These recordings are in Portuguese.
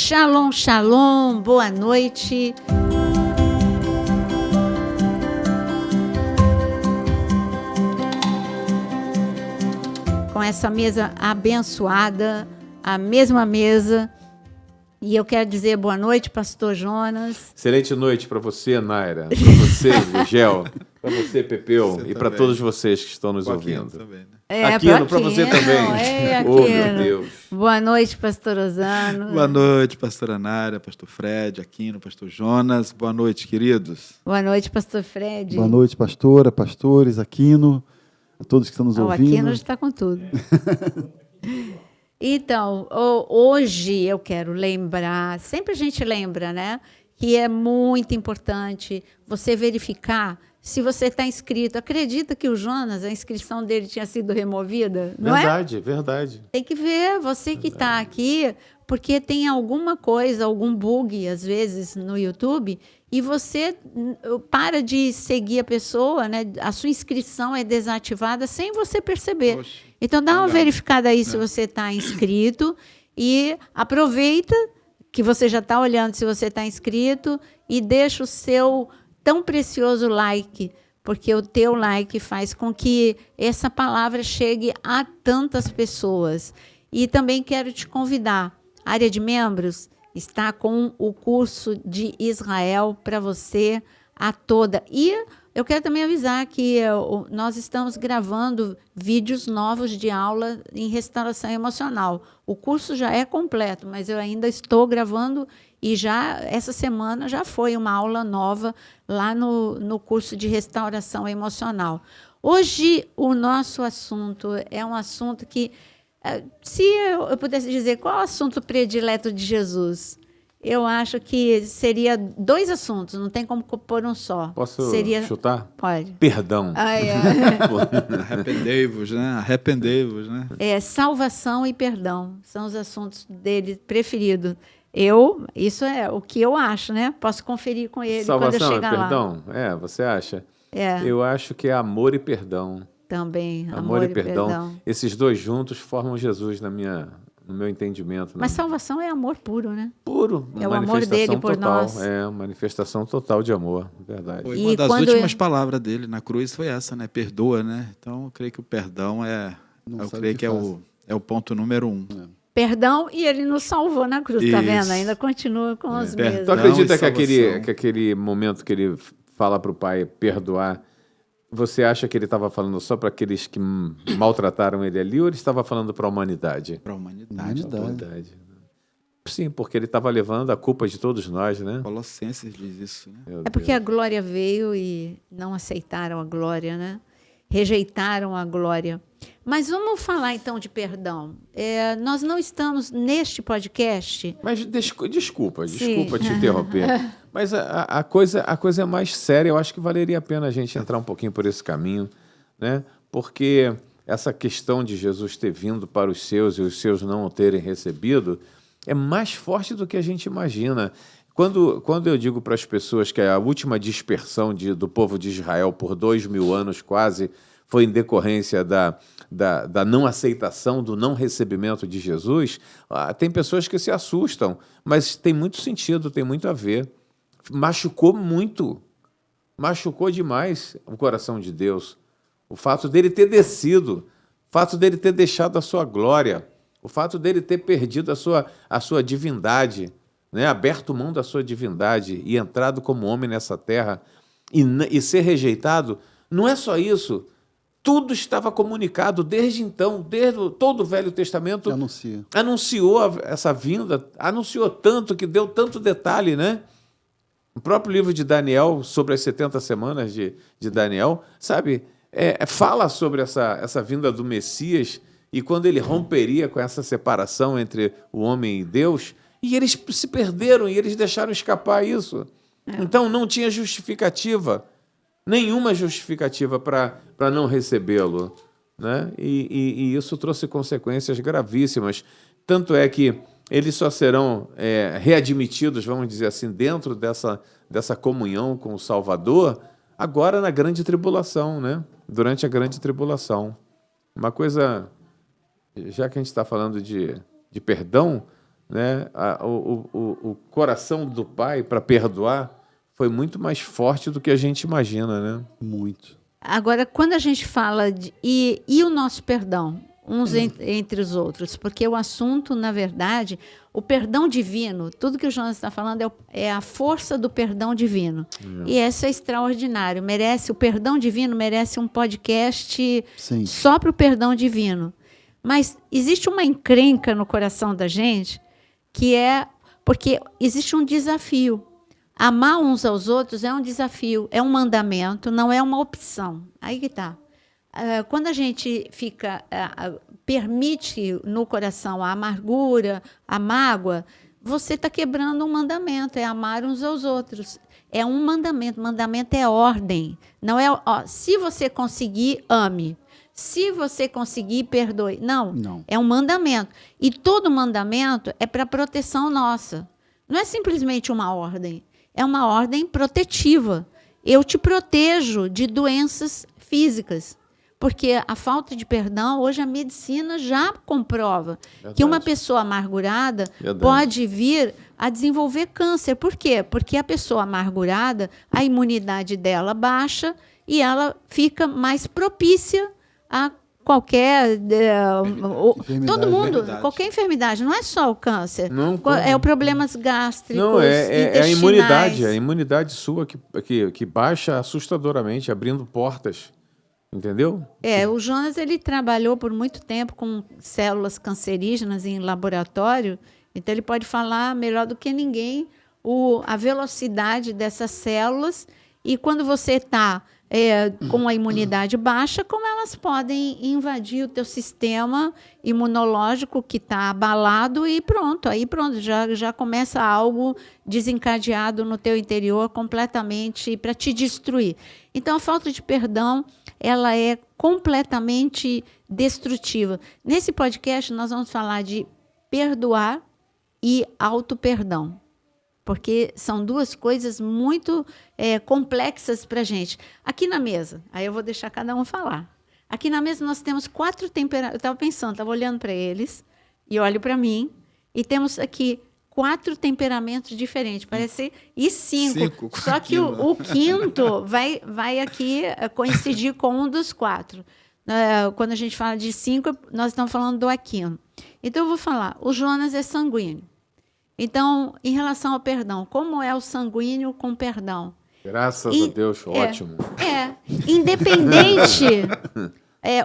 Shalom, shalom, boa noite. Com essa mesa abençoada, a mesma mesa. E eu quero dizer boa noite, pastor Jonas. Excelente noite para você, Naira, para você, Gugel, para você, Pepeu, e para todos vocês que estão nos ouvindo. Também, né? Aquino, para você também. Aquino. Oh, meu Deus. Boa noite, pastor Osano. Boa noite, pastora Naira, pastor Fred, Aquino, pastor Jonas. Boa noite, queridos. Boa noite, pastor Fred. Boa noite, pastora, pastores, Aquino, a todos que estão nos ouvindo. O Aquino está com tudo. Então, hoje eu quero lembrar, sempre a gente lembra, né, que é muito importante você verificar se você está inscrito. Acredita que o Jonas, a inscrição dele tinha sido removida? Não Verdade, é? Verdade. Tem que ver, você que está aqui, porque tem alguma coisa, algum bug, às vezes, no YouTube, e você para de seguir a pessoa, né? A sua inscrição é desativada sem você perceber. Oxe, então, dá uma verificada aí se você está inscrito e aproveita que você já está olhando se você está inscrito e deixa o seu tão precioso like, porque o teu like faz com que essa palavra chegue a tantas pessoas. E também quero te convidar, área de membros está com o curso de Israel para você a toda. E eu quero também avisar que nós estamos gravando vídeos novos de aula em restauração emocional. O curso já é completo, mas eu ainda estou gravando e já essa semana já foi uma aula nova lá no curso de restauração emocional. Hoje o nosso assunto é um assunto que, se eu pudesse dizer qual é o assunto predileto de Jesus, eu acho que seria 2 assuntos, não tem como pôr um só. Posso chutar? Pode. Perdão. Arrependei-vos, né? Arrependei-vos, né? Salvação e perdão são os assuntos dele preferidos. Isso é o que eu acho, né? Posso conferir com ele Salvação quando eu chegar e perdão? lá. Você acha? É. Eu acho que é amor e perdão. Também, amor e perdão. Esses dois juntos formam Jesus no meu entendimento. Mas salvação é amor puro, né? Puro. É o amor dele por total, nós. É, manifestação total de amor, verdade. Foi uma das últimas palavras dele na cruz foi essa, né? Perdoa, né? Então, eu creio que o perdão é o ponto número 1. Perdão, e ele nos salvou na cruz, tá vendo? Ainda continua com os mesmos. Tu acredita que aquele momento que ele fala para o pai perdoar, você acha que ele estava falando só para aqueles que maltrataram ele ali, ou ele estava falando para a humanidade? Para a humanidade. Sim, porque ele estava levando a culpa de todos nós, né? Colossenses diz isso, né? É porque a glória veio e não aceitaram a glória, né? Rejeitaram a glória. Mas vamos falar então de perdão. Nós não estamos neste podcast. Mas desculpa te interromper. Mas a coisa é mais séria. Eu acho que valeria a pena a gente entrar um pouquinho por esse caminho, né? Porque essa questão de Jesus ter vindo para os seus e os seus não o terem recebido é mais forte do que a gente imagina. Quando eu digo para as pessoas que a última dispersão do povo de Israel por 2000 anos quase foi em decorrência da não aceitação, do não recebimento de Jesus, tem pessoas que se assustam, mas tem muito sentido, tem muito a ver. Machucou demais o coração de Deus. O fato dele ter descido, o fato dele ter deixado a sua glória, o fato dele ter perdido a sua divindade, né? Aberto mão da sua divindade e entrado como homem nessa terra e ser rejeitado, não é só isso. Tudo estava comunicado desde então, desde todo o Velho Testamento. Anunciou essa vinda, anunciou tanto, que deu tanto detalhe, né? O próprio livro de Daniel, sobre as 70 semanas de Daniel, sabe, fala sobre essa vinda do Messias e quando ele romperia com essa separação entre o homem e Deus, e eles se perderam e eles deixaram escapar isso. Então não tinha justificativa, nenhuma justificativa para não recebê-lo, né? E isso trouxe consequências gravíssimas. Tanto é que eles só serão readmitidos, vamos dizer assim, dentro dessa comunhão com o Salvador, agora na grande tribulação, né? Durante a grande tribulação. Uma coisa, já que a gente está falando de perdão, né, o coração do Pai para perdoar foi muito mais forte do que a gente imagina, né? Muito. Agora, quando a gente fala e o nosso perdão, uns entre os outros, porque o assunto, na verdade, o perdão divino, tudo que o Jonas está falando é a força do perdão divino. E isso é extraordinário. O perdão divino merece um podcast Sim. só para o perdão divino. Mas existe uma encrenca no coração da gente, que é porque existe um desafio. Amar uns aos outros é um desafio, é um mandamento, não é uma opção. Aí que está. Quando a gente permite no coração a amargura, a mágoa, você está quebrando um mandamento, é amar uns aos outros. É um mandamento é ordem. Não é, se você conseguir, ame. Se você conseguir, perdoe. Não, é um mandamento. E todo mandamento é para proteção nossa. Não é simplesmente uma ordem. É uma ordem protetiva. Eu te protejo de doenças físicas. Porque a falta de perdão, hoje a medicina já comprova que uma pessoa amargurada pode vir a desenvolver câncer. Por quê? Porque a pessoa amargurada, a imunidade dela baixa e ela fica mais propícia a qualquer todo mundo, qualquer enfermidade, não é só o câncer, é o problemas gástricos, não, é a imunidade sua que baixa assustadoramente, abrindo portas, entendeu? O Jonas ele trabalhou por muito tempo com células cancerígenas em laboratório, então ele pode falar melhor do que ninguém a velocidade dessas células e quando você está com a imunidade baixa, como elas podem invadir o teu sistema imunológico que está abalado e pronto, já começa algo desencadeado no teu interior completamente para te destruir. Então, a falta de perdão, ela é completamente destrutiva. Nesse podcast, nós vamos falar de perdoar e auto-perdão. Porque são duas coisas muito complexas para a gente. Aqui na mesa, aí eu vou deixar cada um falar. Aqui na mesa nós temos 4 temperamentos. Eu estava pensando, estava olhando para eles, e olho para mim, e temos aqui 4 temperamentos diferentes, parece, e 5. Só que o quinto vai aqui coincidir com um dos 4. Quando a gente fala de 5, nós estamos falando do Aquino. Então, eu vou falar, o Jonas é sanguíneo. Então, em relação ao perdão, como é o sanguíneo com perdão? Graças a Deus, ótimo. Independente,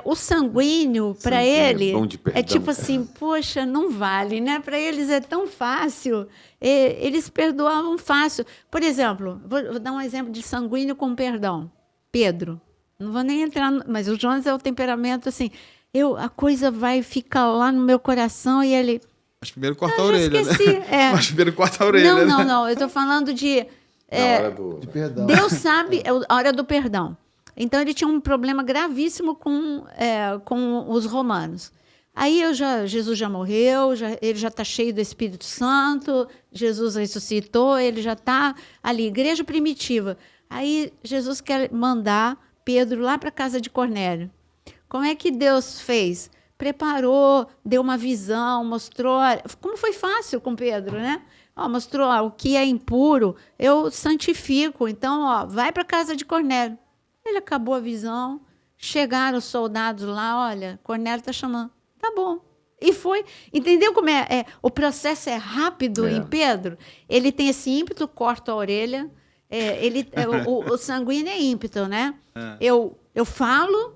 o sanguíneo, para ele, bom de perdão, tipo assim, poxa, não vale, né? Para eles é tão fácil, eles perdoavam fácil. Por exemplo, vou dar um exemplo de sanguíneo com perdão. Pedro, não vou nem entrar, mas o Jonas é o temperamento assim, a coisa vai ficar lá no meu coração e ele... Mas primeiro corta a orelha, esqueci. né? Mas primeiro corta a orelha. Não. Eu estou falando de De perdão. Deus sabe a hora do perdão. Então, ele tinha um problema gravíssimo com os romanos. Aí, Jesus já morreu, ele já está cheio do Espírito Santo, Jesus ressuscitou, ele já está ali, igreja primitiva. Aí, Jesus quer mandar Pedro lá para a casa de Cornélio. Como é que Deus fez? Preparou, deu uma visão, mostrou... Como foi fácil com Pedro, né? Mostrou o que é impuro, eu santifico. Então, vai para a casa de Cornélio. Ele acabou a visão, chegaram os soldados lá, olha, Cornélio está chamando. Tá bom. E foi. Entendeu como é? O processo é rápido em Pedro? Ele tem esse ímpeto, corta a orelha. O sanguíneo é ímpeto, né? Eu falo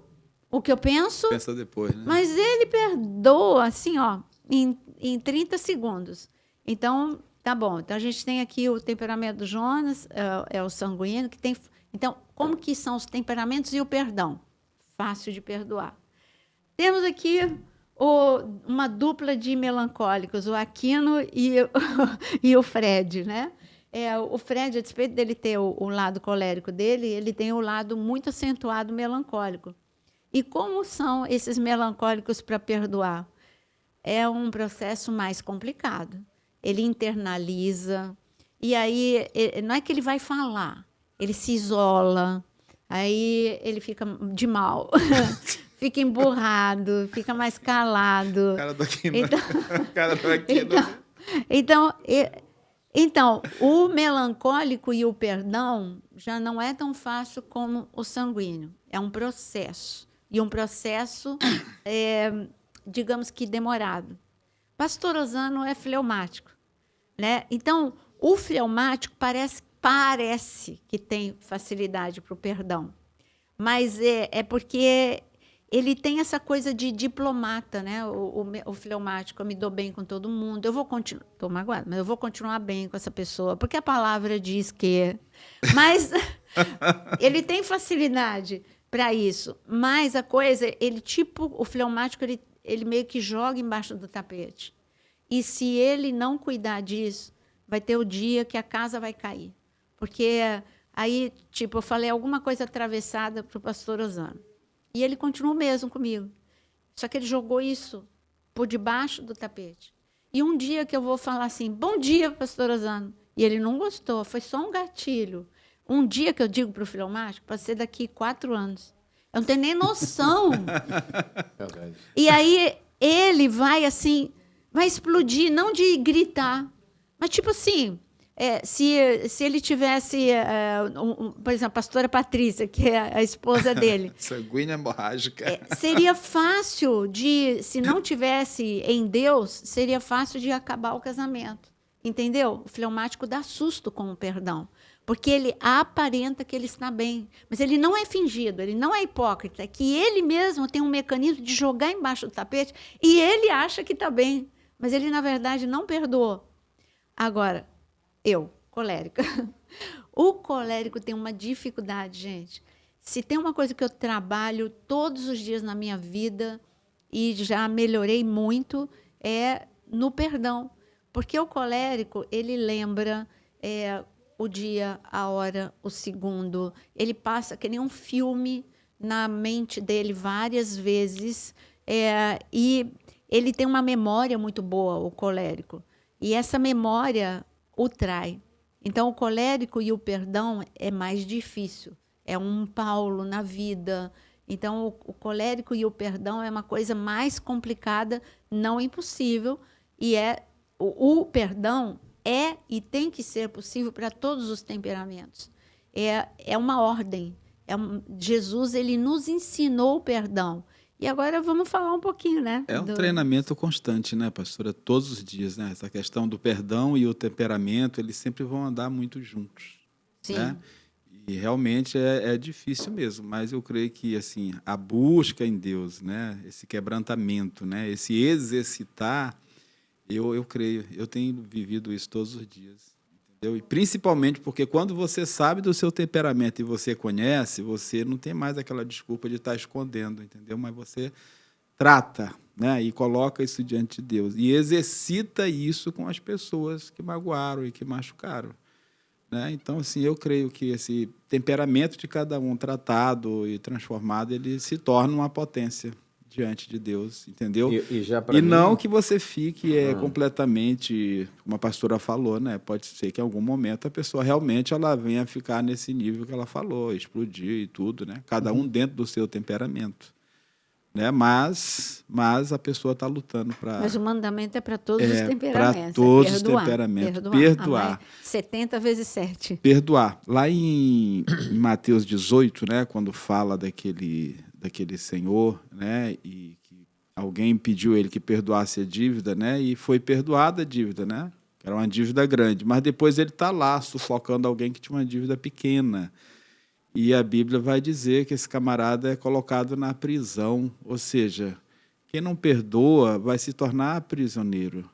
o que eu penso, pensa depois, né? Mas ele perdoa, assim, em 30 segundos. Então, tá bom. Então, a gente tem aqui o temperamento do Jonas, é o sanguíneo, que tem... Então, como que são os temperamentos e o perdão? Fácil de perdoar. Temos aqui uma dupla de melancólicos, o Aquino e o Fred, né? O Fred, a despeito dele ter o lado colérico dele, ele tem o lado muito acentuado melancólico. E como são esses melancólicos para perdoar? É um processo mais complicado. Ele internaliza, e aí não é que ele vai falar, ele se isola, aí ele fica de mal, fica emburrado, fica mais calado. Cara do Aquino. Então, Cara do Aquino. Então, o melancólico e o perdão já não é tão fácil como o sanguíneo. É um processo. E um processo, digamos que demorado. Pastor Ozano é fleumático, né? Então, o fleumático parece que tem facilidade para o perdão. Mas é porque ele tem essa coisa de diplomata, né? O fleumático, eu me dou bem com todo mundo. Eu vou continuar, estou magoada, mas eu vou continuar bem com essa pessoa, porque a palavra diz que. Mas ele tem facilidade para isso. Mas a coisa, o fleumático, ele meio que joga embaixo do tapete. E se ele não cuidar disso, vai ter o dia que a casa vai cair. Porque aí, eu falei alguma coisa atravessada para o pastor Ozano. E ele continuou mesmo comigo. Só que ele jogou isso por debaixo do tapete. E um dia que eu vou falar assim, bom dia, pastor Ozano. E ele não gostou, foi só um gatilho. Um dia que eu digo para o fleumático, pode ser daqui 4 anos. Eu não tenho nem noção. Verdade. E aí ele vai assim, vai explodir, não de gritar, mas tipo assim, se ele tivesse, por exemplo, a pastora Patrícia, que é a esposa dele. Sanguínea hemorrágica. Seria fácil se não tivesse em Deus, seria fácil de acabar o casamento. Entendeu? O fleumático dá susto com o perdão. Porque ele aparenta que ele está bem. Mas ele não é fingido, ele não é hipócrita. É que ele mesmo tem um mecanismo de jogar embaixo do tapete e ele acha que está bem. Mas ele, na verdade, não perdoou. Agora, colérica. O colérico tem uma dificuldade, gente. Se tem uma coisa que eu trabalho todos os dias na minha vida e já melhorei muito, é no perdão. Porque o colérico, ele lembra o dia, a hora, o segundo. Ele passa que nem um filme na mente dele várias vezes. E ele tem uma memória muito boa, o colérico. E essa memória o trai. Então, o colérico e o perdão é mais difícil. É um Paulo na vida. Então, o colérico e o perdão é uma coisa mais complicada, não impossível. E o perdão e tem que ser possível para todos os temperamentos. É uma ordem. Jesus, ele nos ensinou o perdão. E agora vamos falar um pouquinho, né? É um treinamento constante, né, pastora? Todos os dias, né? Essa questão do perdão e o temperamento, eles sempre vão andar muito juntos. Sim. Né? E realmente é difícil mesmo, mas eu creio que assim, a busca em Deus, né? Esse quebrantamento, né? Esse exercitar, eu creio, eu tenho vivido isso todos os dias. Entendeu? E principalmente porque quando você sabe do seu temperamento e você conhece, você não tem mais aquela desculpa de estar escondendo, entendeu? Mas você trata, né? E coloca isso diante de Deus. E exercita isso com as pessoas que magoaram e que machucaram. Né? Então, assim, eu creio que esse temperamento de cada um tratado e transformado, ele se torna uma potência diante de Deus, entendeu? E não que você fique completamente, como a pastora falou, né? Pode ser que em algum momento a pessoa realmente ela venha ficar nesse nível que ela falou, explodir e tudo, né? Cada um dentro do seu temperamento. Né? Mas a pessoa está lutando para... Mas o mandamento é para todos os temperamentos. Para todos os temperamentos. Perdoar. 70 vezes 7. Perdoar. Lá em Mateus 18, né, quando fala daquele senhor, né, e que alguém pediu ele que perdoasse a dívida, né, e foi perdoada a dívida, né, que era uma dívida grande. Mas depois ele está lá sufocando alguém que tinha uma dívida pequena. E a Bíblia vai dizer que esse camarada é colocado na prisão. Ou seja, quem não perdoa vai se tornar prisioneiro,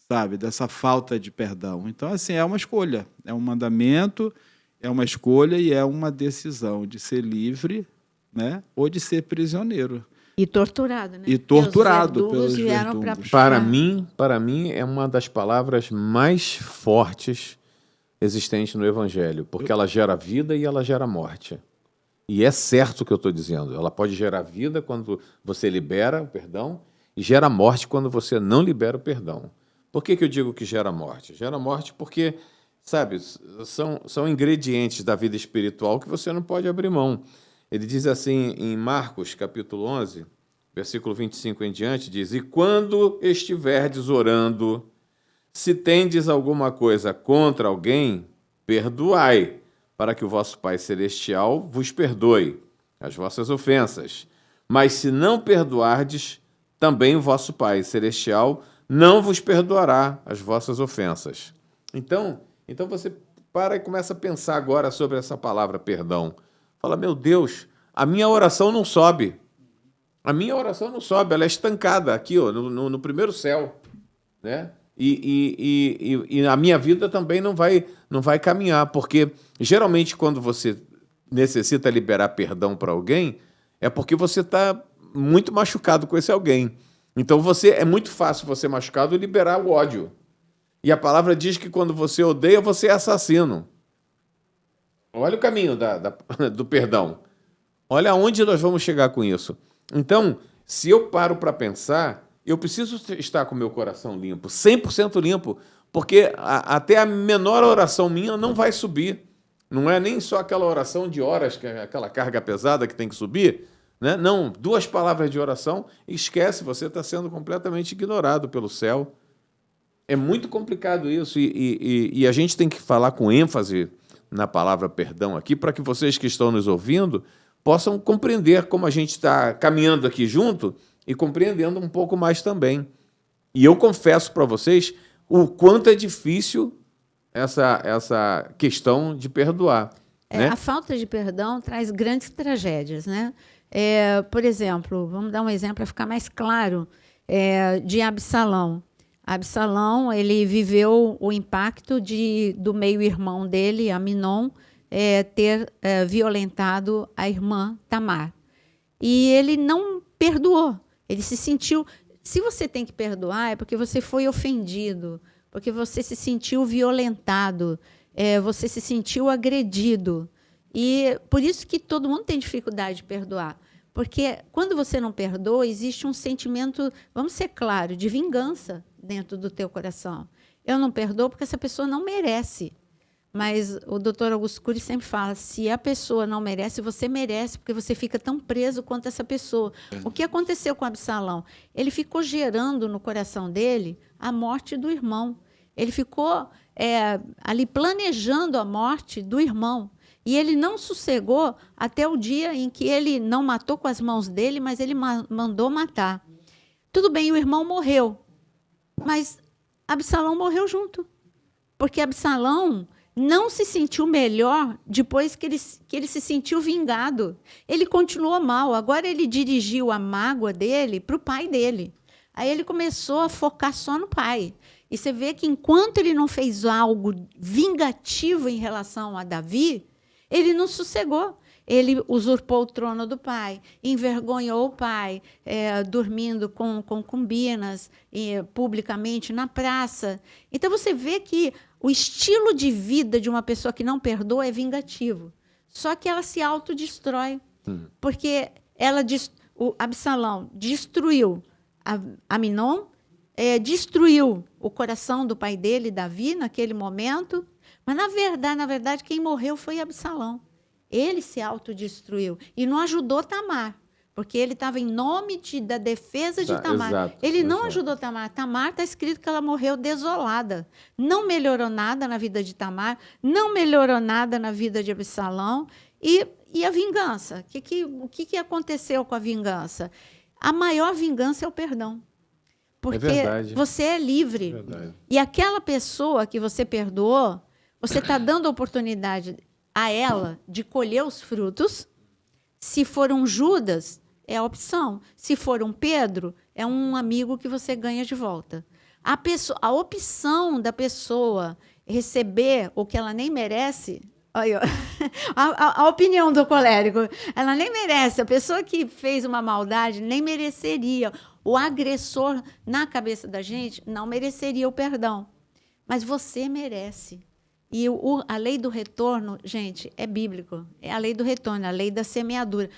sabe? Dessa falta de perdão. Então, assim, é uma escolha. É um mandamento, é uma escolha e é uma decisão de ser livre, né? Ou de ser prisioneiro. E torturado, né? E torturado pelos verdugos. Para mim, é uma das palavras mais fortes existente no Evangelho, porque ela gera vida e ela gera morte. E é certo o que eu estou dizendo. Ela pode gerar vida quando você libera o perdão e gera morte quando você não libera o perdão. Por que eu digo que gera morte? Gera morte porque, sabe, são ingredientes da vida espiritual que você não pode abrir mão. Ele diz assim em Marcos, capítulo 11, versículo 25 em diante, diz: "E quando estiverdes orando, Se tendes alguma coisa contra alguém, perdoai, para que o vosso Pai Celestial vos perdoe as vossas ofensas. Mas se não perdoardes, também o vosso Pai Celestial não vos perdoará as vossas ofensas. Então você para e começa a pensar agora sobre essa palavra perdão. Fala, meu Deus, a minha oração não sobe. A minha oração não sobe, ela é estancada aqui, ó, no primeiro céu, né? E a minha vida também não vai caminhar, porque geralmente quando você necessita liberar perdão para alguém, é porque você está muito machucado com esse alguém. Então é muito fácil você machucado liberar o ódio. E a palavra diz que quando você odeia, você é assassino. Olha o caminho do perdão. Olha aonde nós vamos chegar com isso. Então, se eu paro para pensar, eu preciso estar com o meu coração limpo, 100% limpo, porque até a menor oração minha não vai subir. Não é nem só aquela oração de horas, que é aquela carga pesada que tem que subir, né? Não, 2 palavras de oração, esquece, você está sendo completamente ignorado pelo céu. É muito complicado isso e a gente tem que falar com ênfase na palavra perdão aqui, para que vocês que estão nos ouvindo possam compreender como a gente está caminhando aqui junto e compreendendo um pouco mais também. E eu confesso para vocês o quanto é difícil essa questão de perdoar. Né? A falta de perdão traz grandes tragédias, né? Por exemplo, vamos dar um exemplo para ficar mais claro, de Absalão. Absalão, ele viveu o impacto do meio-irmão dele, Aminon, ter violentado a irmã Tamar. E ele não perdoou. Ele se sentiu... Se você tem que perdoar, é porque você foi ofendido, porque você se sentiu violentado, você se sentiu agredido. E por isso que todo mundo tem dificuldade de perdoar. Porque quando você não perdoa, existe um sentimento, vamos ser claros, de vingança dentro do teu coração. Eu não perdoo porque essa pessoa não merece. Mas o doutor Augusto Cury sempre fala, se a pessoa não merece, você merece, porque você fica tão preso quanto essa pessoa. O que aconteceu com Absalão? Ele ficou gerando no coração dele a morte do irmão. Ele ficou ali planejando a morte do irmão. E ele não sossegou até o dia em que ele não matou com as mãos dele, mas ele mandou matar. Tudo bem, o irmão morreu, mas Absalão morreu junto. Porque Absalão não se sentiu melhor depois que ele se sentiu vingado. Ele continuou mal. Agora ele dirigiu a mágoa dele para o pai dele. Aí ele começou a focar só no pai. E você vê que enquanto ele não fez algo vingativo em relação a Davi, ele não sossegou. Ele usurpou o trono do pai, envergonhou o pai, dormindo com concubinas publicamente na praça. Então, você vê que o estilo de vida de uma pessoa que não perdoa é vingativo. Só que ela se autodestrói. Porque o Absalão destruiu Aminon, destruiu o coração do pai dele, Davi, naquele momento. Mas, na verdade, quem morreu foi Absalão. Ele se autodestruiu e não ajudou Tamar, porque ele estava em nome da defesa de Tamar. Ele não ajudou Tamar. Tamar está escrito que ela morreu desolada. Não melhorou nada na vida de Tamar, não melhorou nada na vida de Absalão. E a vingança? O que aconteceu com a vingança? A maior vingança é o perdão. Porque você é livre. E aquela pessoa que você perdoou, você está dando a oportunidade a ela de colher os frutos. Se for um Judas, é a opção. Se for um Pedro, é um amigo que você ganha de volta. A opção da pessoa receber o que ela nem merece... Olha, a opinião do colérico, ela nem merece. A pessoa que fez uma maldade nem mereceria. O agressor, na cabeça da gente, não mereceria o perdão. Mas você merece. E a lei do retorno, gente, é bíblico. É a lei do retorno, a lei da semeadura.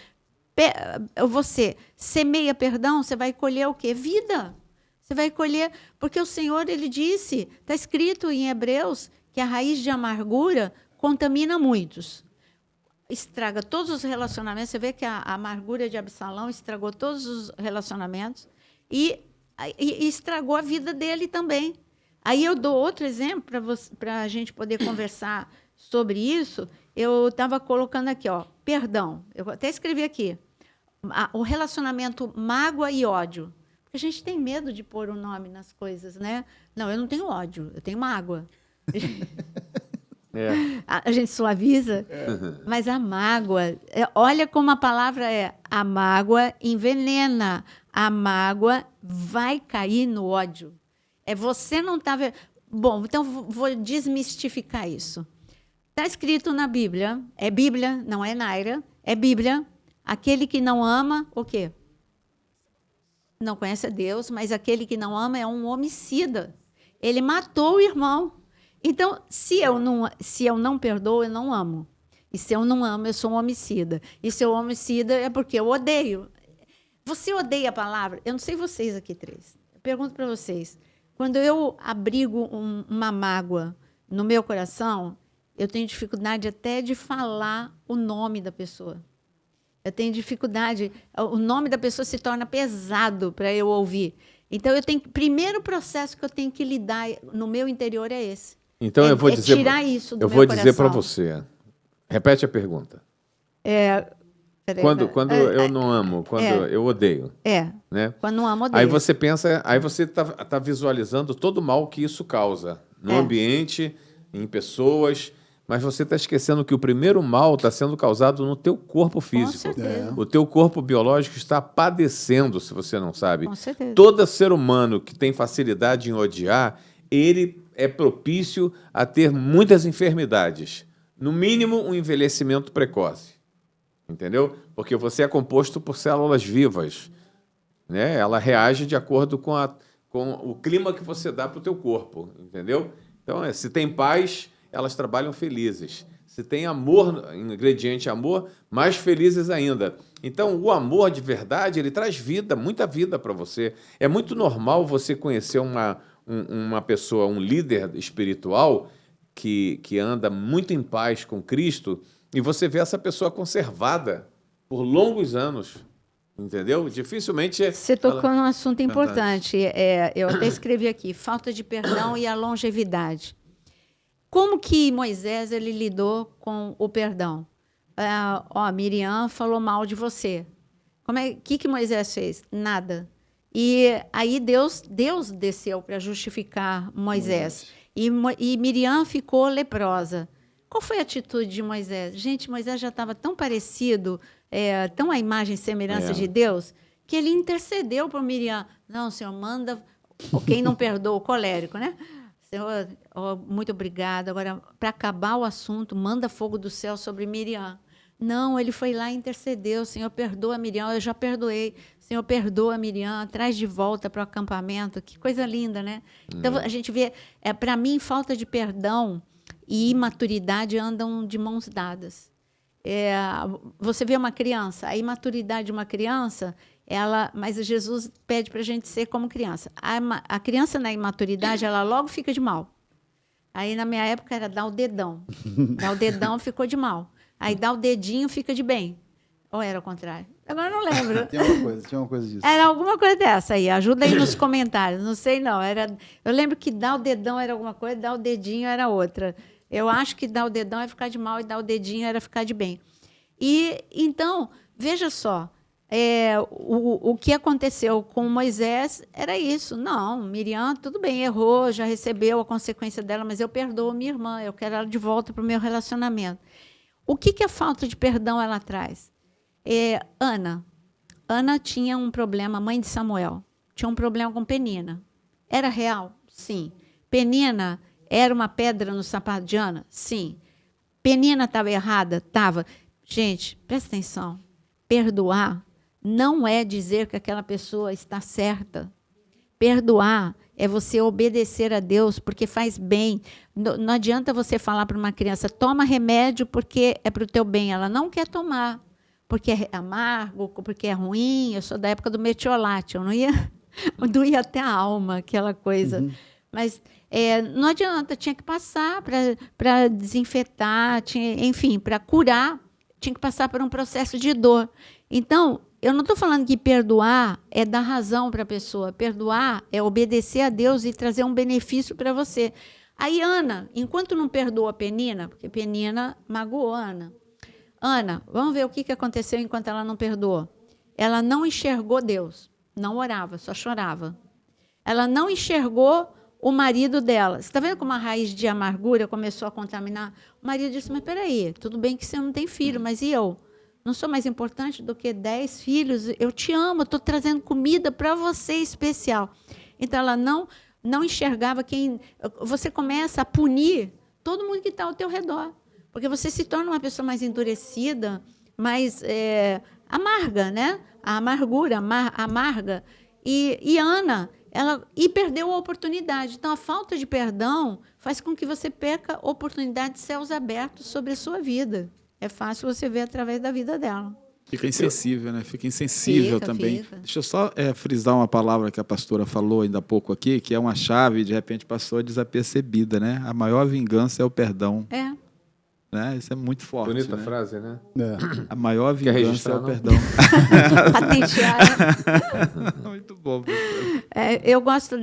Você semeia perdão, você vai colher o quê? Vida. Você vai colher, porque o Senhor, ele disse, está escrito em Hebreus, que a raiz de amargura contamina muitos. Estraga todos os relacionamentos. Você vê que a amargura de Absalão estragou todos os relacionamentos e estragou a vida dele também. Aí eu dou outro exemplo para a gente poder conversar sobre isso. Eu estava colocando aqui, ó, perdão. Eu até escrevi aqui. O relacionamento mágoa e ódio. Porque a gente tem medo de pôr o nome nas coisas, né? Não, eu não tenho ódio, eu tenho mágoa. A gente suaviza, mas a mágoa, olha como a palavra é, a mágoa envenena, a mágoa vai cair no ódio. Você não está vendo. Bom, então vou desmistificar isso. Está escrito na Bíblia, é Bíblia, não é Naira, é Bíblia. Aquele que não ama, o quê? Não conhece a Deus, mas aquele que não ama é um homicida. Ele matou o irmão. Então, se eu não perdoo, eu não amo. E se eu não amo, eu sou um homicida. E se eu sou homicida, é porque eu odeio. Você odeia a palavra? Eu não sei vocês aqui três. Eu pergunto para vocês. Quando eu abrigo uma mágoa no meu coração, eu tenho dificuldade até de falar o nome da pessoa. Eu tenho dificuldade, o nome da pessoa se torna pesado para eu ouvir. Então, primeiro processo que eu tenho que lidar no meu interior é esse. Então, eu vou dizer, tirar isso do eu meu vou dizer para coração. você. Repete a pergunta. Quando eu não amo, quando eu odeio. Né? Quando não amo, odeio. Aí você pensa, aí você tá visualizando todo o mal que isso causa no ambiente, em pessoas. Mas você está esquecendo que o primeiro mal está sendo causado no teu corpo físico. Com certeza. O teu corpo biológico está padecendo, se você não sabe. Com certeza. Todo ser humano que tem facilidade em odiar, ele é propício a ter muitas enfermidades. No mínimo, um envelhecimento precoce. Entendeu? Porque você é composto por células vivas. Né? Ela reage de acordo com o clima que você dá para o teu corpo. Entendeu? Então, se tem paz, elas trabalham felizes. Se tem amor, ingrediente amor, mais felizes ainda. Então, o amor de verdade, ele traz vida, muita vida para você. É muito normal você conhecer uma pessoa, um líder espiritual que anda muito em paz com Cristo e você vê essa pessoa conservada por longos anos. Entendeu? Dificilmente... Você tocou num assunto importante. Eu até escrevi aqui, falta de perdão e a longevidade. Como que Moisés ele lidou com o perdão? Miriam falou mal de você. O que Moisés fez? Nada. E aí Deus desceu para justificar Moisés. E Miriam ficou leprosa. Qual foi a atitude de Moisés? Gente, Moisés já estava tão parecido, tão a imagem e semelhança de Deus, que ele intercedeu por Miriam. Não, Senhor, manda... Quem não perdoa, o colérico, né? Senhor, muito obrigada. Agora, para acabar o assunto, manda fogo do céu sobre Miriam. Não, ele foi lá e intercedeu. Senhor, perdoa Miriam. Eu já perdoei. Senhor, perdoa Miriam. Traz de volta para o acampamento. Que coisa linda, né? Então, a gente vê, para mim, falta de perdão e imaturidade andam de mãos dadas. Você vê uma criança, a imaturidade de uma criança... mas Jesus pede para a gente ser como criança. A criança na imaturidade, ela logo fica de mal. Aí, na minha época, era dar o dedão. Dar o dedão ficou de mal. Aí, dar o dedinho fica de bem. Ou era o contrário? Agora eu não lembro. Tinha uma coisa disso. Era alguma coisa dessa aí. Ajuda aí nos comentários. Não sei, não. Eu lembro que dar o dedão era alguma coisa, dar o dedinho era outra. Eu acho que dar o dedão era ficar de mal e dar o dedinho era ficar de bem. E, então, veja só. O que aconteceu com Moisés era isso. Não, Miriam, tudo bem, errou, já recebeu a consequência dela, mas eu perdoo minha irmã, eu quero ela de volta para o meu relacionamento. O que a falta de perdão ela traz? Ana tinha um problema, mãe de Samuel, tinha um problema com Penina. Era real? Sim. Penina era uma pedra no sapato de Ana? Sim. Penina estava errada? Estava. Gente, presta atenção. Perdoar não é dizer que aquela pessoa está certa. Perdoar é você obedecer a Deus porque faz bem. Não adianta você falar para uma criança, toma remédio porque é para o teu bem. Ela não quer tomar, porque é amargo, porque é ruim. Eu sou da época do metiolate, eu não ia doía até a alma, aquela coisa. Uhum. Mas não adianta, tinha que passar para desinfetar, enfim, para curar, tinha que passar por um processo de dor. Então, eu não estou falando que perdoar é dar razão para a pessoa. Perdoar é obedecer a Deus e trazer um benefício para você. Aí, Ana, enquanto não perdoa a Penina, porque Penina magoou a Ana. Ana, vamos ver o que aconteceu enquanto ela não perdoou. Ela não enxergou Deus, não orava, só chorava. Ela não enxergou o marido dela. Você está vendo como a raiz de amargura começou a contaminar? O marido disse, mas peraí, tudo bem que você não tem filho, mas e eu? Não sou mais importante do que 10 filhos? Eu te amo, estou trazendo comida para você especial. Então, ela não enxergava quem... Você começa a punir todo mundo que está ao teu redor. Porque você se torna uma pessoa mais endurecida, mais amarga, né? A amargura, amarga. E Ana, ela perdeu a oportunidade. Então, a falta de perdão faz com que você perca a oportunidade de céus abertos sobre a sua vida. É fácil você ver através da vida dela. Fica insensível, né? Fica insensível também. Fica. Deixa eu só frisar uma palavra que a pastora falou ainda há pouco aqui, que é uma chave e de repente passou desapercebida, né? A maior vingança é o perdão. Né? Isso é muito forte. Bonita né? frase, né? A maior vingança é o não? perdão. Patentear. Muito bom. Eu gosto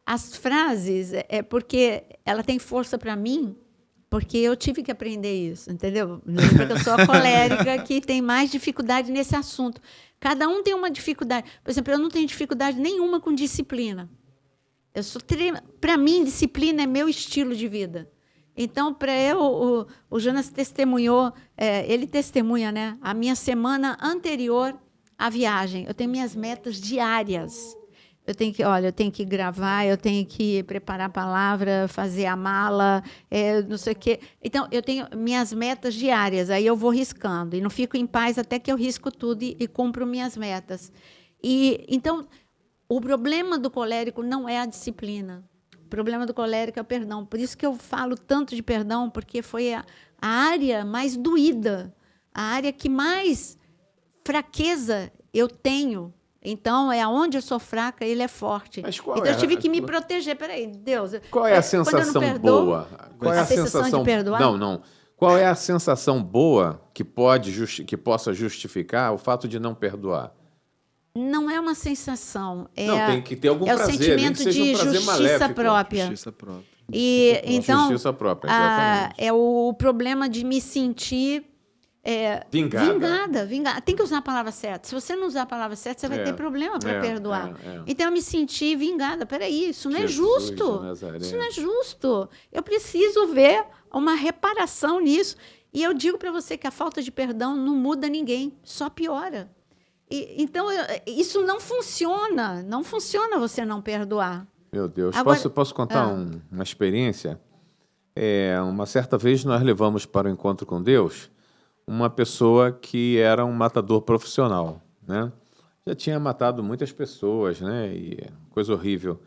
as frases, porque ela tem força para mim, porque eu tive que aprender isso, entendeu? Porque eu sou a colérica que tem mais dificuldade nesse assunto. Cada um tem uma dificuldade. Por exemplo, eu não tenho dificuldade nenhuma com disciplina. Para mim, disciplina é meu estilo de vida. Então, para o Jonas testemunhou, ele testemunha, né? A minha semana anterior à viagem. Eu tenho minhas metas diárias. Eu tenho que gravar, eu tenho que preparar a palavra, fazer a mala, não sei o quê. Então, eu tenho minhas metas diárias, aí eu vou riscando. E não fico em paz até que eu risco tudo e cumpro minhas metas. Então, o problema do colérico não é a disciplina. O problema do colérico é o perdão. Por isso que eu falo tanto de perdão, porque foi a área mais doída, a área que mais fraqueza eu tenho. Então, é aonde eu sou fraca, ele é forte. Mas qual então, eu tive que me proteger. Peraí, Deus. Qual é a sensação boa? Qual é a sensação de perdoar? Não. Qual é a sensação boa que possa justificar o fato de não perdoar? Não é uma sensação. Tem que ter algum prazer. É o sentimento nem que seja de um prazer justiça maléfico. própria. Justiça própria. Então, Justiça própria, exatamente. é o problema de me sentir vingada. Tem que usar a palavra certa. Se você não usar a palavra certa, você vai ter problema para perdoar. Então, eu me senti vingada. Peraí, isso não é justo. Isso não é justo. Eu preciso ver uma reparação nisso. E eu digo para você que a falta de perdão não muda ninguém, só piora. Então, isso não funciona. Não funciona você não perdoar. Meu Deus. Agora, posso contar uma experiência? Uma certa vez nós levamos para o encontro com Deus uma pessoa que era um matador profissional, né? Já tinha matado muitas pessoas, né? E coisa horrível.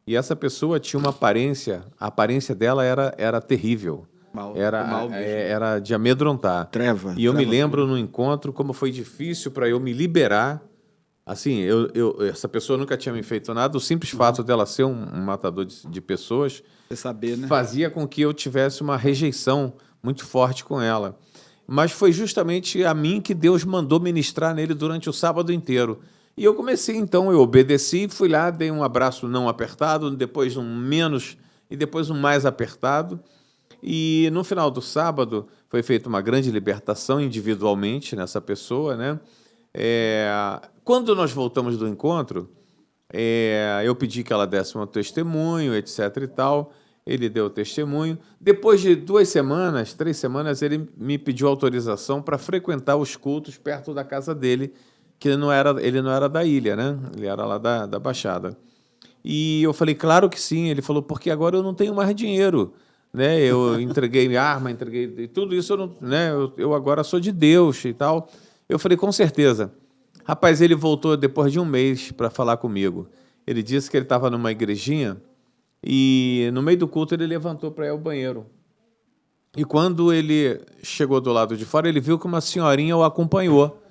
E essa pessoa tinha uma aparência, a aparência dela era terrível. Era de amedrontar. Treva. E eu me lembro no encontro como foi difícil para eu me liberar. Assim, essa pessoa nunca tinha me feito nada. O simples fato dela ser um matador de pessoas fazia com que eu tivesse uma rejeição muito forte com ela. Mas foi justamente a mim que Deus mandou ministrar nele durante o sábado inteiro. E eu comecei, então, eu obedeci, fui lá, dei um abraço não apertado, depois um menos e depois um mais apertado. E no final do sábado foi feita uma grande libertação individualmente nessa pessoa, né? Quando nós voltamos do encontro, eu pedi que ela desse um testemunho, etc. e tal. Ele deu o testemunho. Depois de 2 semanas, 3 semanas, ele me pediu autorização para frequentar os cultos perto da casa dele, que ele não era da ilha, né? Ele era lá da Baixada. E eu falei, claro que sim. Ele falou, porque agora eu não tenho mais dinheiro, né? Eu entreguei minha arma, entreguei tudo isso, eu agora sou de Deus e tal. Eu falei, com certeza. Rapaz, ele voltou depois de 1 mês para falar comigo. Ele disse que ele estava numa igrejinha e no meio do culto ele levantou para ir ao banheiro. E quando ele chegou do lado de fora, ele viu que uma senhorinha o acompanhou.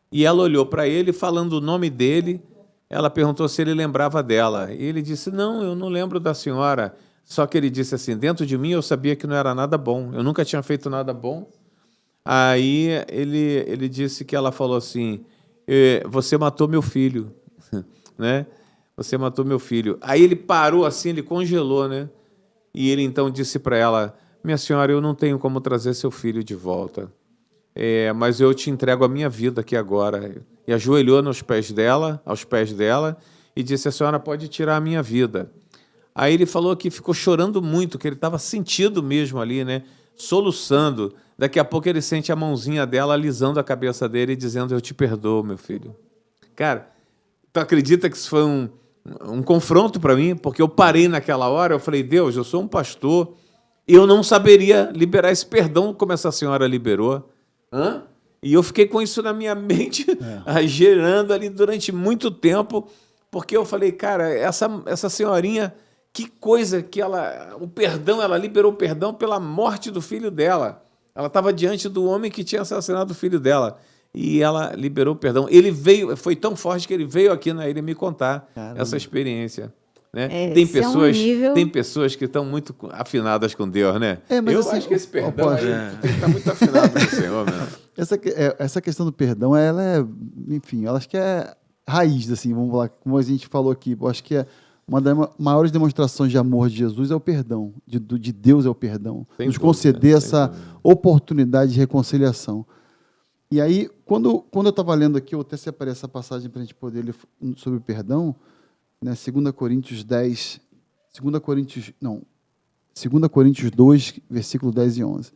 E ela olhou para ele, falando o nome dele. Ela perguntou se ele lembrava dela. E ele disse, não, eu não lembro da senhora. Só que ele disse assim, dentro de mim eu sabia que não era nada bom. Eu nunca tinha feito nada bom. Aí ele disse que ela falou assim, você matou meu filho, né? Você matou meu filho. Aí ele parou assim, ele congelou, né? E ele então disse para ela, minha senhora, eu não tenho como trazer seu filho de volta, mas eu te entrego a minha vida aqui agora. E ajoelhou aos pés dela, e disse, a senhora pode tirar a minha vida. Aí ele falou que ficou chorando muito, que ele estava sentido mesmo ali, né? Soluçando. Daqui a pouco ele sente a mãozinha dela alisando a cabeça dele e dizendo, eu te perdoo, meu filho. Cara, tu acredita que isso foi um confronto para mim? Porque eu parei naquela hora, eu falei, Deus, eu sou um pastor, e eu não saberia liberar esse perdão como essa senhora liberou. E eu fiquei com isso na minha mente, gerando ali durante muito tempo, porque eu falei, cara, essa senhorinha... Que coisa que ela liberou o perdão pela morte do filho dela. Ela estava diante do homem que tinha assassinado o filho dela. E ela liberou o perdão. Ele veio, foi tão forte que ele veio aqui na ilha me contar essa experiência. Né? Tem pessoas que estão muito afinadas com Deus, né? Mas eu assim, acho que esse perdão aí tem que estar muito afinado com o Senhor, mesmo. Essa questão do perdão, ela enfim, eu acho que é raiz, assim, vamos lá, como a gente falou aqui, eu acho que uma das maiores demonstrações de amor de Jesus é o perdão, de Deus é o perdão, nos conceder essa oportunidade de reconciliação. E aí, quando eu estava lendo aqui, eu até separei essa passagem para a gente poder ler sobre o perdão, né, 2 Coríntios 2, versículo 10 e 11.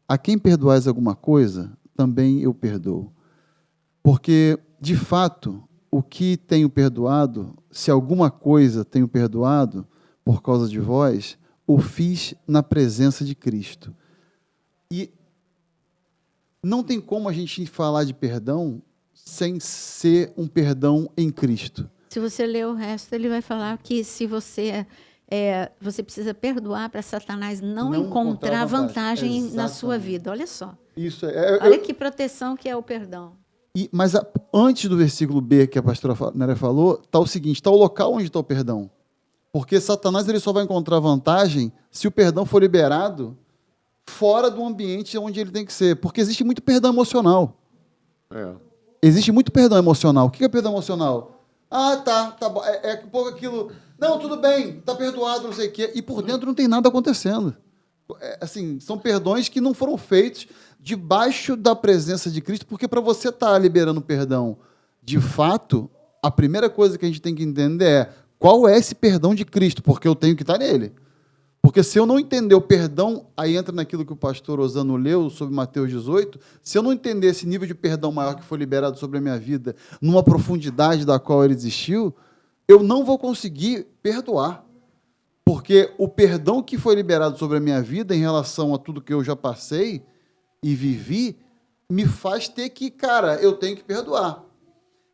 A quem perdoais alguma coisa, também eu perdoo. Porque, de fato, o que tenho perdoado, se alguma coisa tenho perdoado por causa de vós, o fiz na presença de Cristo. E não tem como a gente falar de perdão sem ser um perdão em Cristo. Se você ler o resto, ele vai falar que se você precisa perdoar para Satanás não encontrar vantagem na sua vida. Olha só. Olha que proteção que é o perdão. Mas antes do versículo B que a pastora Nélia falou, está o seguinte, está o local onde está o perdão. Porque Satanás ele só vai encontrar vantagem se o perdão for liberado fora do ambiente onde ele tem que ser. Porque existe muito perdão emocional. Existe muito perdão emocional. O que é perdão emocional? Tá bom. É um pouco aquilo... Não, tudo bem, está perdoado, não sei o quê. E por dentro não tem nada acontecendo. Assim, são perdões que não foram feitos debaixo da presença de Cristo, porque para você estar liberando perdão de fato, a primeira coisa que a gente tem que entender é qual é esse perdão de Cristo, porque eu tenho que estar nele. Porque se eu não entender o perdão, aí entra naquilo que o pastor Osano leu sobre Mateus 18, se eu não entender esse nível de perdão maior que foi liberado sobre a minha vida, numa profundidade da qual ele existiu, eu não vou conseguir perdoar. Porque o perdão que foi liberado sobre a minha vida em relação a tudo que eu já passei e vivi, me faz ter que, eu tenho que perdoar.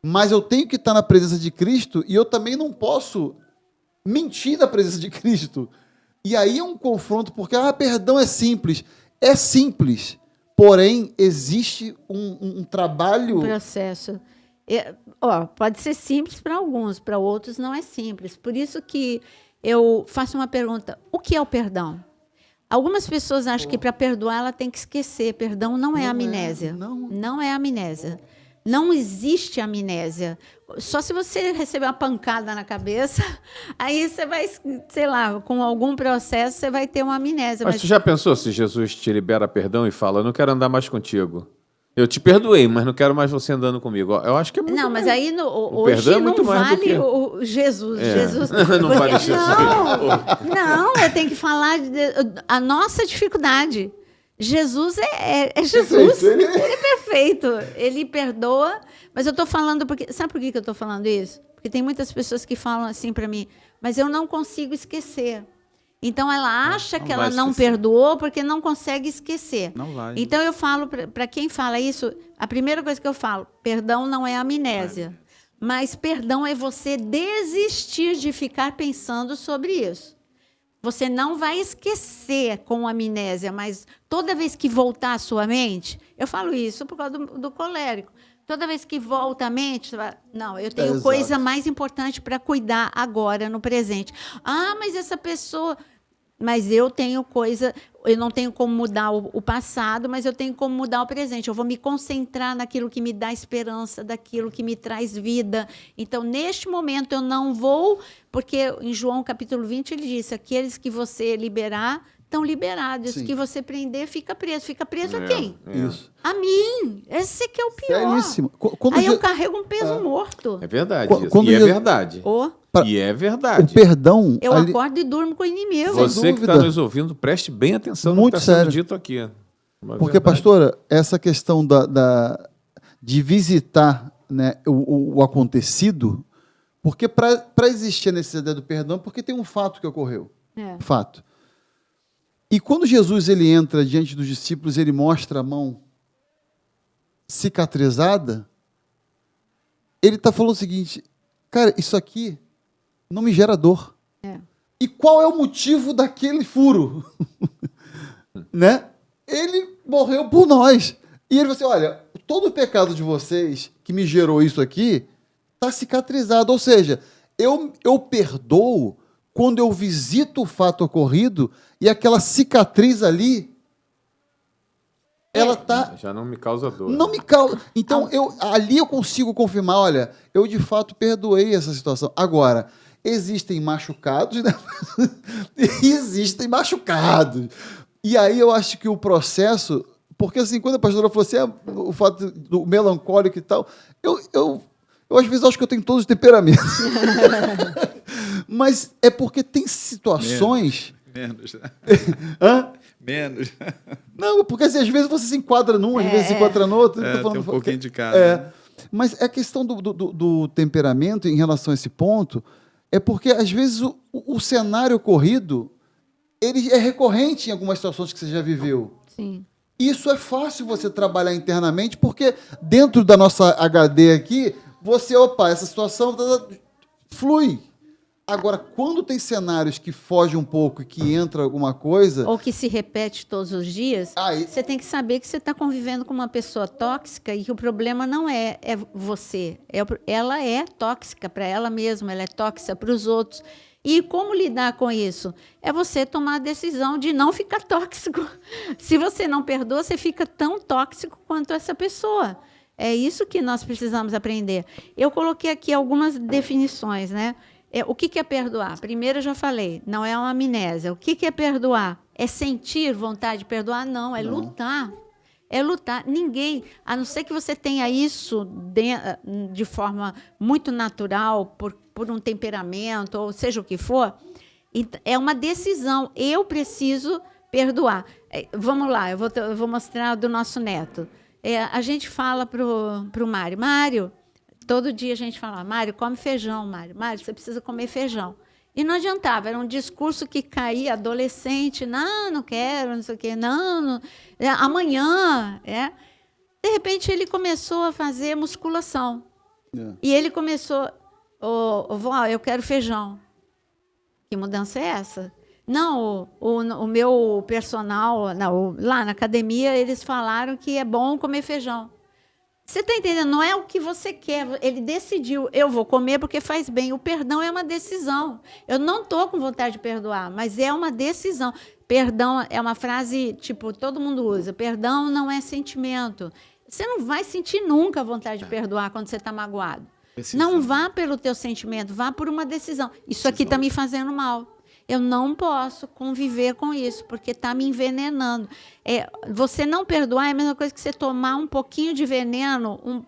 Mas eu tenho que estar na presença de Cristo e eu também não posso mentir na presença de Cristo. E aí é um confronto, porque perdão é simples. É simples, porém existe um trabalho... Um processo. Pode ser simples para alguns, para outros não é simples. Por isso que eu faço uma pergunta, o que é o perdão? Algumas pessoas acham que para perdoar ela tem que esquecer. Perdão não é amnésia. Não é amnésia. Não existe amnésia. Só se você receber uma pancada na cabeça, aí você vai, sei lá, com algum processo, você vai ter uma amnésia. Mas você já pensou se Jesus te libera perdão e fala, eu não quero andar mais contigo? Eu te perdoei, mas não quero mais você andando comigo. Eu acho que é muito Não, mas aí hoje perdão é muito não mais vale do que... o Jesus. Jesus não vale Jesus. Não, eu tenho que falar a nossa dificuldade. Jesus é Jesus. Ele é perfeito. Ele perdoa. Mas eu estou falando porque... Sabe por que eu estou falando isso? Porque tem muitas pessoas que falam assim para mim, mas eu não consigo esquecer. Então, ela acha que ela não perdoou porque não consegue esquecer. Não vai. Então, eu falo, para quem fala isso, a primeira coisa que eu falo, perdão não é amnésia. Mas perdão é você desistir de ficar pensando sobre isso. Você não vai esquecer com amnésia, mas toda vez que voltar à sua mente, eu falo isso por causa do colérico. Toda vez que volta a mente, você vai, não, eu tenho coisa mais importante para cuidar agora, no presente. Mas essa pessoa... Mas eu não tenho como mudar o passado, mas eu tenho como mudar o presente. Eu vou me concentrar naquilo que me dá esperança, daquilo que me traz vida. Então, neste momento, eu não vou, porque em João capítulo 20 ele disse: aqueles que você liberar estão liberados, Sim. que você prender fica preso. Fica preso a quem? Isso. A mim. Esse que é o pior. Seríssimo. Quando Aí eu Je- carrego um peso morto. É verdade. Qu- isso. quando E é Jesus- verdade. Ô, E é O verdade. perdão... eu ali- acordo e durmo com o inimigo. Você que está dúvida. nos ouvindo, preste bem atenção no Muito que está sendo sério. dito aqui. Uma Porque, verdade. pastora, essa questão de visitar, né, o acontecido, porque para existir a necessidade do perdão, porque tem um fato que ocorreu. É. Fato. E quando Jesus ele entra diante dos discípulos, ele mostra a mão cicatrizada, ele está falando o seguinte: cara, isso aqui não me gera dor. É. E qual é o motivo daquele furo? Né? Ele morreu por nós. E ele falou assim: olha, todo o pecado de vocês que me gerou isso aqui está cicatrizado. Ou seja, eu perdoo quando eu visito o fato ocorrido e aquela cicatriz ali, ela está... Já não me causa dor. Não me causa. Então, ali eu consigo confirmar: olha, eu de fato perdoei essa situação. Agora, existem machucados, né? E existem machucados. E aí eu acho que o processo. Porque, assim, quando a pastora falou assim, o fato do melancólico e tal, eu às vezes acho que eu tenho todos os temperamentos. Mas é porque tem situações. Menos. Hã? Menos. Não, porque assim, às vezes você se enquadra num, às vezes se enquadra no outro. Tô Tem um pouquinho de cada. É. Mas a questão do temperamento em relação a esse ponto é porque, às vezes, o cenário ocorrido ele é recorrente em algumas situações que você já viveu. Sim. Isso é fácil você trabalhar internamente, porque dentro da nossa HD aqui, você, essa situação flui. Agora, quando tem cenários que fogem um pouco e que entra alguma coisa... Ou que se repete todos os dias, Aí- você tem que saber que você está convivendo com uma pessoa tóxica e que o problema não é você. Ela é tóxica para ela mesma, ela é tóxica para os outros. E como lidar com isso? É você tomar a decisão de não ficar tóxico. Se você não perdoa, você fica tão tóxico quanto essa pessoa. É isso que nós precisamos aprender. Eu coloquei aqui algumas definições, né? O que é perdoar? Primeiro, eu já falei, não é uma amnésia. O que é perdoar? É sentir vontade de perdoar? Não, é lutar. É lutar. Ninguém, a não ser que você tenha isso de forma muito natural, por um temperamento, ou seja o que for, é uma decisão. Eu preciso perdoar. Vamos lá, eu vou mostrar do nosso neto. A gente fala para o Mário: Mário, todo dia a gente fala: Mário, come feijão, Mário. Mário, você precisa comer feijão. E não adiantava, era um discurso que caía adolescente: não quero, não sei o quê, não amanhã. De repente, ele começou a fazer musculação. E ele começou: vó, eu quero feijão. Que mudança é essa? Não, o meu personal, lá na academia, eles falaram que é bom comer feijão. Você está entendendo? Não é o que você quer. Ele decidiu: eu vou comer porque faz bem. O perdão é uma decisão. Eu não estou com vontade de perdoar, mas é uma decisão. Perdão é uma frase, tipo, todo mundo usa. Perdão não é sentimento. Você não vai sentir nunca a vontade de perdoar quando você está magoado. Decisão. Não vá pelo teu sentimento, vá por uma decisão. Isso aqui está me fazendo mal. Eu não posso conviver com isso, porque está me envenenando. Você não perdoar é a mesma coisa que você tomar um pouquinho de veneno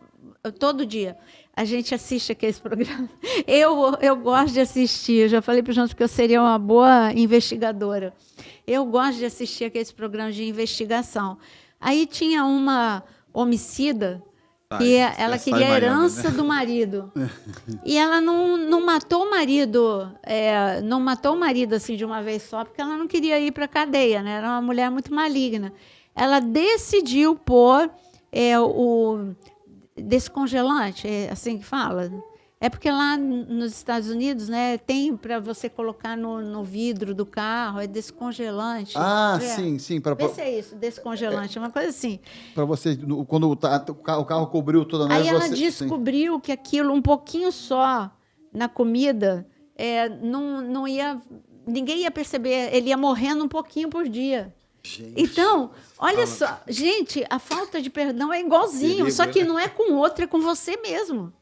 todo dia. A gente assiste aqueles programas. Eu gosto de assistir. Eu já falei para o João que eu seria uma boa investigadora. Eu gosto de assistir aqueles programas de investigação. Aí tinha uma homicida que ela queria a herança do marido. E ela não matou o marido, não matou o marido assim de uma vez só, porque ela não queria ir para a cadeia, né? Era uma mulher muito maligna. Ela decidiu pôr o descongelante, é assim que fala? É porque lá nos Estados Unidos, né, tem para você colocar no vidro do carro, é descongelante. Sim. Vê se é isso, descongelante, uma coisa assim. Para você, quando o carro cobriu toda a neve... Aí ela descobriu que aquilo, um pouquinho só na comida, não ia ninguém ia perceber, ele ia morrendo um pouquinho por dia. Então, olha só, gente, a falta de perdão é igualzinho, Perigo, só que né? não é com o outro, é com você mesmo.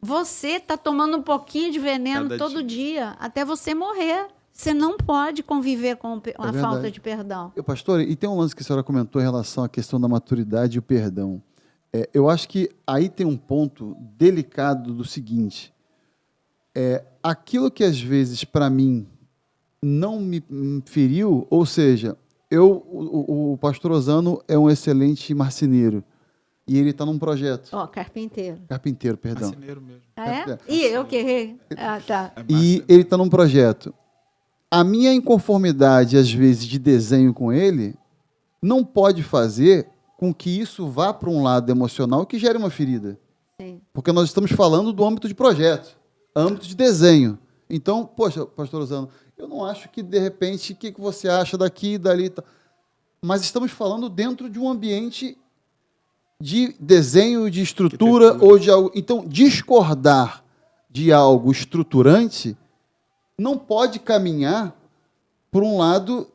Você está tomando um pouquinho de veneno Cada todo dia, até você morrer. Você não pode conviver com a verdade. falta de perdão. Pastor, e tem um lance que a senhora comentou em relação à questão da maturidade e o perdão. Eu acho que aí tem um ponto delicado do seguinte: aquilo que às vezes para mim não me feriu, ou seja, o pastor Ozano é um excelente marceneiro e ele está num projeto. Carpinteiro. Carpinteiro, perdão. Marceneiro mesmo. Ah, é? Ih, eu que errei. Ah, tá. E ele está num projeto. A minha inconformidade, às vezes, de desenho com ele, não pode fazer com que isso vá para um lado emocional que gere uma ferida. Sim. Porque nós estamos falando do âmbito de projeto, âmbito de desenho. Então, poxa, pastor Ozano, eu não acho que, de repente, o que você acha daqui e dali? Mas estamos falando dentro de um ambiente de desenho, de estrutura, ou de algo. Então, discordar de algo estruturante não pode caminhar por um lado,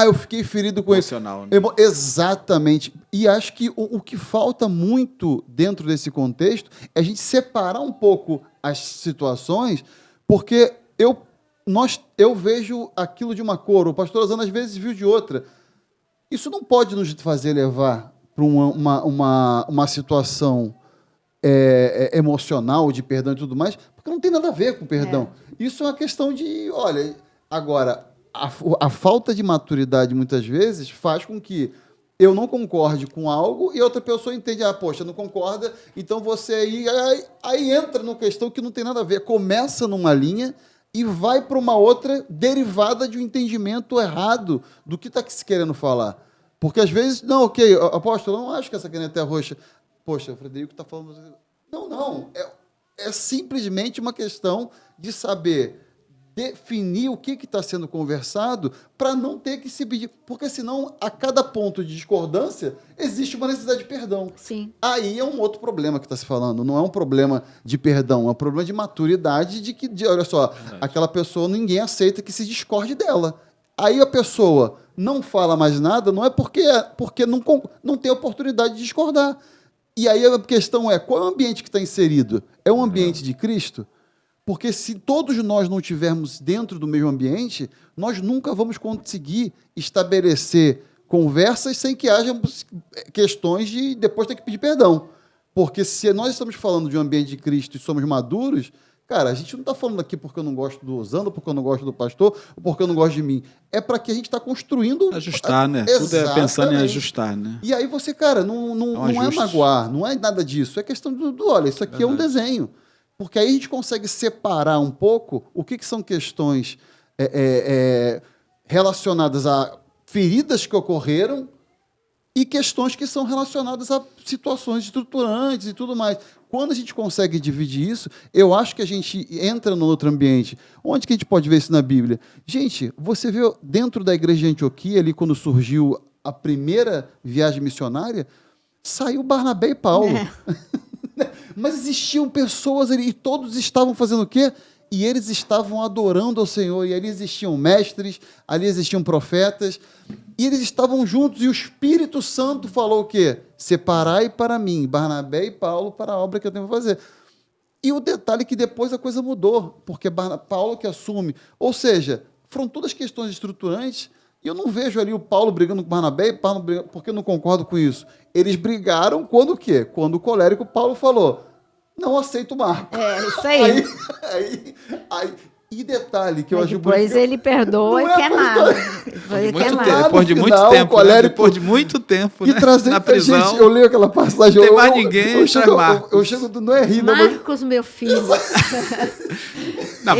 eu fiquei ferido com isso. Emocional, né? Exatamente. E acho que o que falta muito dentro desse contexto é a gente separar um pouco as situações, porque eu vejo aquilo de uma cor, o pastor Ozano às vezes viu de outra. Isso não pode nos fazer levar para uma situação emocional, de perdão e tudo mais, porque não tem nada a ver com perdão. Isso é uma questão de, olha, agora, a falta de maturidade, muitas vezes, faz com que eu não concorde com algo e outra pessoa entende, poxa, não concorda, então você aí entra numa questão que não tem nada a ver. Começa numa linha e vai para uma outra derivada de um entendimento errado do que está se querendo falar. Porque, às vezes, apóstolo, eu não acho que essa caneta é roxa. Poxa, o Frederico está falando... Não. É simplesmente uma questão de saber definir o que está sendo conversado para não ter que se pedir. Porque, senão, a cada ponto de discordância, existe uma necessidade de perdão. Sim. Aí é um outro problema que está se falando. Não é um problema de perdão, é um problema de maturidade olha só, aquela pessoa, ninguém aceita que se discorde dela. Aí a pessoa não fala mais nada, não é porque não tem oportunidade de discordar. E aí a questão é, qual é o ambiente que está inserido? É um ambiente de Cristo? Porque se todos nós não estivermos dentro do mesmo ambiente, nós nunca vamos conseguir estabelecer conversas sem que haja questões de depois ter que pedir perdão. Porque se nós estamos falando de um ambiente de Cristo e somos maduros, cara, a gente não está falando aqui porque eu não gosto do Ozano, porque eu não gosto do pastor, ou porque eu não gosto de mim. É para que a gente está construindo... Ajustar, né? Tudo é pensando em ajustar, né? E aí você, cara, não é magoar, não é nada disso. É questão olha, isso aqui é um desenho. Porque aí a gente consegue separar um pouco o que são questões relacionadas a feridas que ocorreram e questões que são relacionadas a situações estruturantes e tudo mais. Quando a gente consegue dividir isso, eu acho que a gente entra no outro ambiente. Onde que a gente pode ver isso na Bíblia? Gente, você vê dentro da igreja de Antioquia, ali quando surgiu a primeira viagem missionária, saiu Barnabé e Paulo. Mas existiam pessoas ali, e todos estavam fazendo o quê? E eles estavam adorando ao Senhor, e ali existiam mestres, ali existiam profetas, e eles estavam juntos, e o Espírito Santo falou o quê? Separai para mim, Barnabé e Paulo, para a obra que eu tenho que fazer. E o detalhe é que depois a coisa mudou, porque Paulo que assume. Ou seja, foram todas questões estruturantes, e eu não vejo ali o Paulo brigando com o Barnabé, e Paulo brigando, porque eu não concordo com isso. Eles brigaram quando o quê? Quando o colérico Paulo falou, não aceito o Marco. Isso aí. E detalhe que eu acho bonito. Depois ele perdoa e quer nada. Depois de muito tempo. Depois de muito tempo, e trazer na prisão. Gente, eu leio aquela passagem. Não tem mais ninguém. Eu chego não é rir, Marcos, meu filho. Não,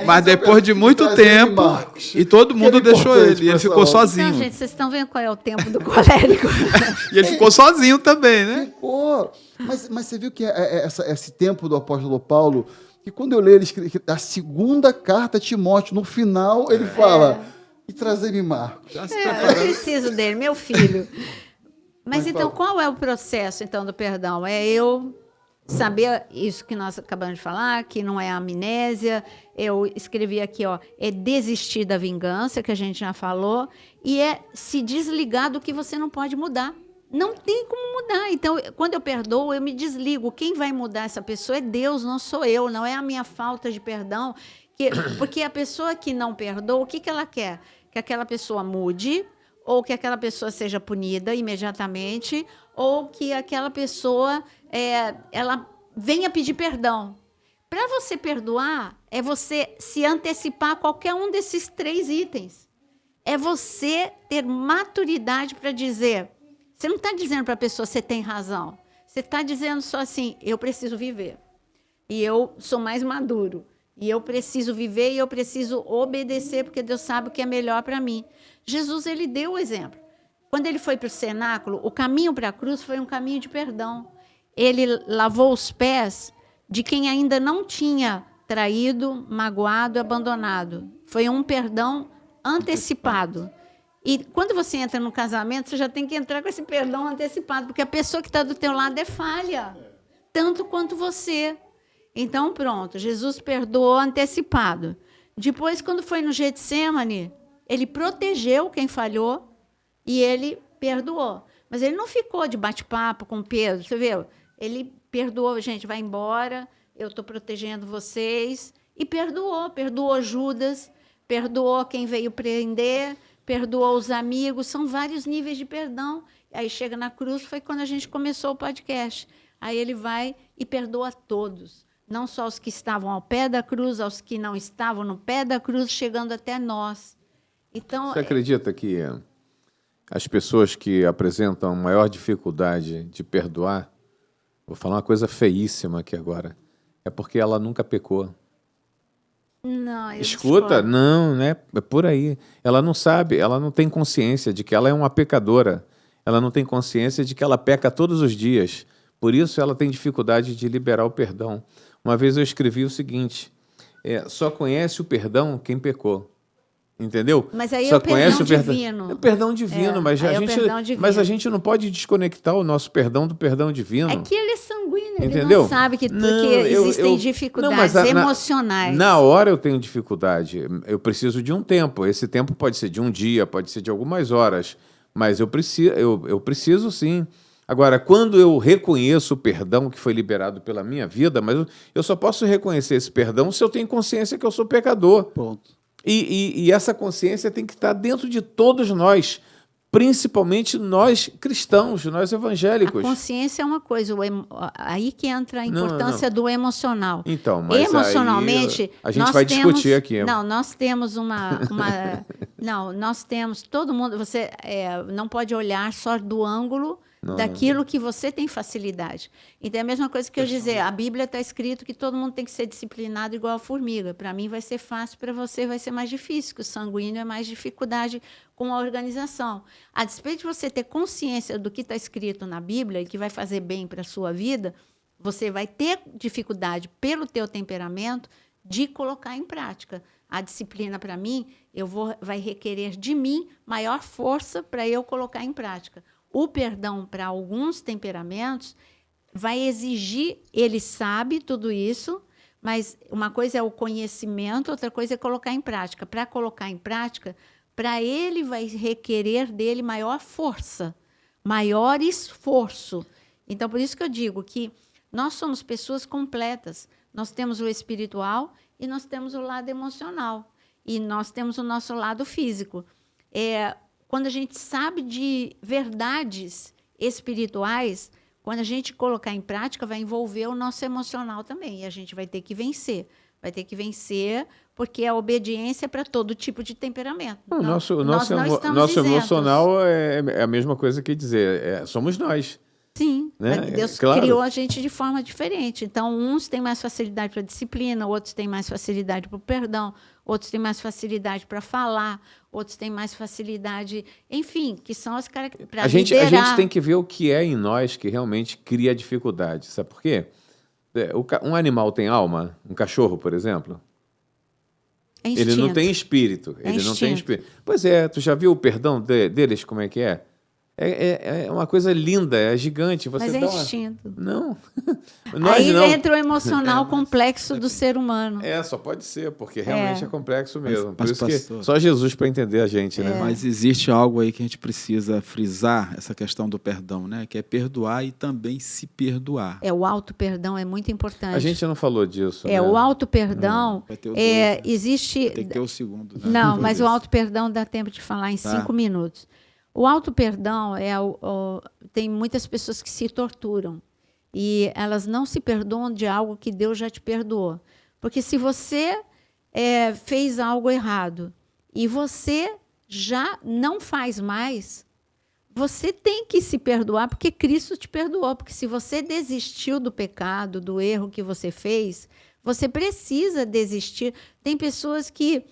mas depois de muito tempo, e todo mundo deixou ele, e ele ficou sozinho. Não, gente, vocês estão vendo qual é o tempo do colérico? E ele ficou sozinho também, né? Ficou. Mas você viu que esse tempo do apóstolo Paulo, que quando eu leio ele escreve a segunda carta a Timóteo, no final ele fala, e trazer-me Marcos. Eu preciso dele, meu filho. Mas então, qual é o processo então do perdão? É eu saber isso que nós acabamos de falar, que não é amnésia. Eu escrevi aqui, ó, é desistir da vingança, que a gente já falou, e é se desligar do que você não pode mudar. Não tem como mudar. Então, quando eu perdoo, eu me desligo. Quem vai mudar essa pessoa é Deus, não sou eu, não é a minha falta de perdão. Porque a pessoa que não perdoa, o que ela quer? Que aquela pessoa mude, ou que aquela pessoa seja punida imediatamente, ou que aquela pessoa ela venha pedir perdão. Para você perdoar, é você se antecipar a qualquer um desses 3 itens. É você ter maturidade para dizer... Você não está dizendo para a pessoa, você tem razão. Você está dizendo só assim, eu preciso viver. E eu sou mais maduro. E eu preciso viver e eu preciso obedecer, porque Deus sabe o que é melhor para mim. Jesus, ele deu o exemplo. Quando ele foi para o cenáculo, o caminho para a cruz foi um caminho de perdão. Ele lavou os pés de quem ainda não tinha traído, magoado, abandonado. Foi um perdão antecipado. E quando você entra no casamento, você já tem que entrar com esse perdão antecipado, porque a pessoa que está do teu lado é falha, tanto quanto você. Então, pronto, Jesus perdoou antecipado. Depois, quando foi no Getsêmani, ele protegeu quem falhou e ele perdoou. Mas ele não ficou de bate-papo com Pedro, você viu? Ele perdoou, gente, vai embora, eu estou protegendo vocês. E perdoou Judas, perdoou quem veio prender, perdoou os amigos, são vários níveis de perdão. Aí chega na cruz, foi quando a gente começou o podcast. Aí ele vai e perdoa todos. Não só os que estavam ao pé da cruz, aos que não estavam no pé da cruz, chegando até nós. Então, você acredita que as pessoas que apresentam maior dificuldade de perdoar, vou falar uma coisa feíssima aqui agora, é porque ela nunca pecou. não, eu Escuta, discordo. não, né? É por aí. Ela não sabe, ela não tem consciência de que ela é uma pecadora. Ela não tem consciência de que ela peca todos os dias. Por isso ela tem dificuldade de liberar o perdão. Uma vez eu escrevi o seguinte, só conhece o perdão quem pecou. Entendeu? Mas aí Só é o perdão perdão. divino. É o perdão divino, mas aí a é o gente, perdão divino. mas a gente não pode desconectar o nosso perdão do perdão divino. É que ele é sanguíneo, ele Entendeu? não sabe que Não, existem não, dificuldades mas emocionais. Na hora eu tenho dificuldade. Eu preciso de um tempo. Esse tempo pode ser de um dia, pode ser de algumas horas. Mas eu preciso sim. Agora, quando eu reconheço o perdão que foi liberado pela minha vida, mas eu só posso reconhecer esse perdão se eu tenho consciência que eu sou pecador. Ponto. E essa consciência tem que estar dentro de todos nós, principalmente nós cristãos, nós evangélicos. A consciência é uma coisa, aí que entra a importância do emocional. Então, mas emocionalmente, aí a gente nós vai temos, discutir aqui. Não, nós temos não, nós temos, todo mundo, você não pode olhar só do ângulo daquilo que você tem facilidade. Então é a mesma coisa que eu dizer, a Bíblia está escrito que todo mundo tem que ser disciplinado igual a formiga. Para mim vai ser fácil, para você vai ser mais difícil, que o sanguíneo é mais dificuldade com a organização. A despeito de você ter consciência do que está escrito na Bíblia e que vai fazer bem para a sua vida, você vai ter dificuldade pelo teu temperamento de colocar em prática. A disciplina, para mim, vai requerer de mim maior força para eu colocar em prática. O perdão, para alguns temperamentos, vai exigir, ele sabe tudo isso, mas uma coisa é o conhecimento, outra coisa é colocar em prática. Para colocar em prática, para ele vai requerer dele maior força, maior esforço. Então, por isso que eu digo que nós somos pessoas completas. Nós temos o espiritual e nós temos o lado emocional. E nós temos o nosso lado físico. Quando a gente sabe de verdades espirituais, quando a gente colocar em prática, vai envolver o nosso emocional também. E a gente vai ter que vencer. Vai ter que vencer, porque a obediência é para todo tipo de temperamento. O nosso isentos. emocional é a mesma coisa que dizer, somos nós. Sim, né? mas Deus Claro. criou a gente de forma diferente. Então, uns têm mais facilidade para a disciplina, outros têm mais facilidade para o perdão, outros têm mais facilidade para falar, outros têm mais facilidade, enfim, que são as características para A gente liderar. tem que ver o que é em nós que realmente cria dificuldade. Sabe por quê? Um animal tem alma? Um cachorro, por exemplo? É Ele não instinto. tem espírito. É Ele não tem instinto. espírito. Pois é, tu já viu o perdão deles, como é que é? É uma coisa linda, é gigante. Você Mas é dá uma... instinto. Não. Aí não. entra o emocional complexo do ser humano. Só pode ser, porque realmente é complexo mesmo. Por Mas, isso pastor, que só Jesus para entender a gente, né? Mas existe algo aí que a gente precisa frisar, essa questão do perdão, né? Que é perdoar e também se perdoar. O auto-perdão é muito importante. A gente não falou disso, né? O auto-perdão Vai ter o dois, né? existe... Tem que ter o segundo. Né? Não, Depois mas o desse. auto-perdão dá tempo de falar em Tá. 5 minutos. O auto-perdão tem muitas pessoas que se torturam e elas não se perdoam de algo que Deus já te perdoou. Porque se você fez algo errado e você já não faz mais, você tem que se perdoar porque Cristo te perdoou. Porque se você desistiu do pecado, do erro que você fez, você precisa desistir. Tem pessoas que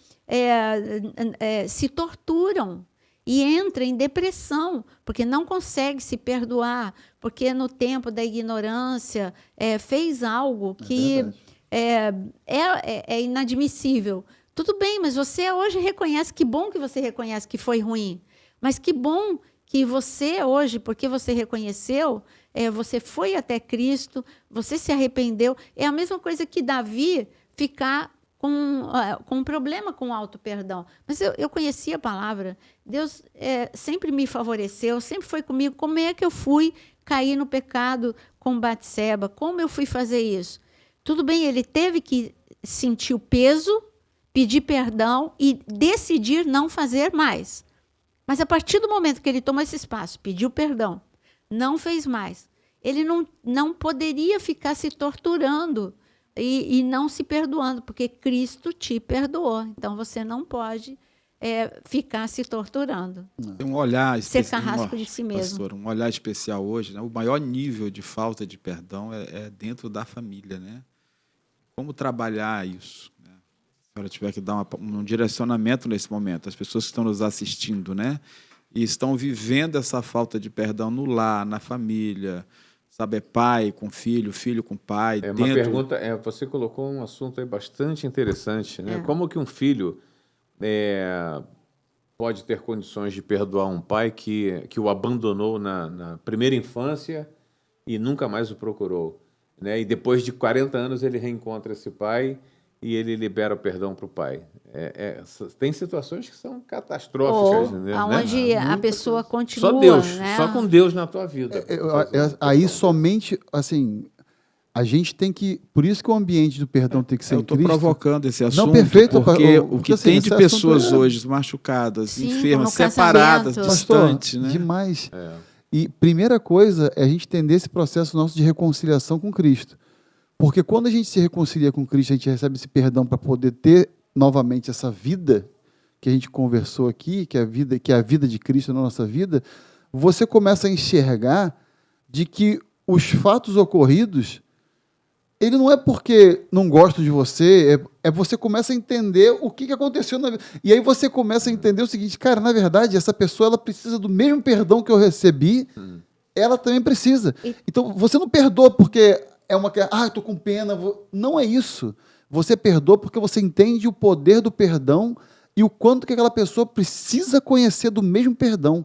se torturam e entra em depressão, porque não consegue se perdoar, porque no tempo da ignorância fez algo que é inadmissível. Tudo bem, mas você hoje reconhece, que bom que você reconhece que foi ruim, mas que bom que você hoje, porque você reconheceu, você foi até Cristo, você se arrependeu. É a mesma coisa que Davi ficar com um problema com o auto-perdão. Mas eu conhecia a palavra. Deus sempre me favoreceu, sempre foi comigo. Como é que eu fui cair no pecado com Batseba? Como eu fui fazer isso? Tudo bem, ele teve que sentir o peso, pedir perdão e decidir não fazer mais. Mas a partir do momento que ele tomou esse espaço, pediu perdão, não fez mais, ele não poderia ficar se torturando e não se perdoando, porque Cristo te perdoou. Então, você não pode ficar se torturando. Tem um olhar Ser especial, carrasco de si mesmo. pastor, um olhar especial hoje, né? O maior nível de falta de perdão é dentro da família, né? Como trabalhar isso? Né? Se a senhora tiver que dar um direcionamento nesse momento, as pessoas que estão nos assistindo, né? E estão vivendo essa falta de perdão no lar, na família, sabe, pai com filho, filho com pai. Uma pergunta, você colocou um assunto aí bastante interessante, né? Como que um filho pode ter condições de perdoar um pai que o abandonou na primeira infância e nunca mais o procurou, né? E depois de 40 anos ele reencontra esse pai e ele libera o perdão para o pai. Tem situações que são catastróficas, né? Onde a pessoa continua... Só Deus, né? só com Deus na tua vida. Aí somente, assim, a gente tem que... Por isso que o ambiente do perdão tem que ser Eu em estou Cristo. provocando esse assunto, perfeito, porque o o que assim, tem de esse pessoas assunto hoje machucadas, Sim, enfermas, no separadas, casamento. distantes, né? Demais. E primeira coisa é a gente entender esse processo nosso de reconciliação com Cristo. Porque quando a gente se reconcilia com Cristo, a gente recebe esse perdão para poder ter novamente essa vida que a gente conversou aqui, que é a vida de Cristo na nossa vida, você começa a enxergar de que os fatos ocorridos, ele não é porque não gosta de você, você começa a entender o que aconteceu na vida. E aí você começa a entender o seguinte, cara, na verdade, essa pessoa ela precisa do mesmo perdão que eu recebi, ela também precisa. Então, você não perdoa porque eu estou com pena. Não é isso. Você perdoa porque você entende o poder do perdão e o quanto que aquela pessoa precisa conhecer do mesmo perdão.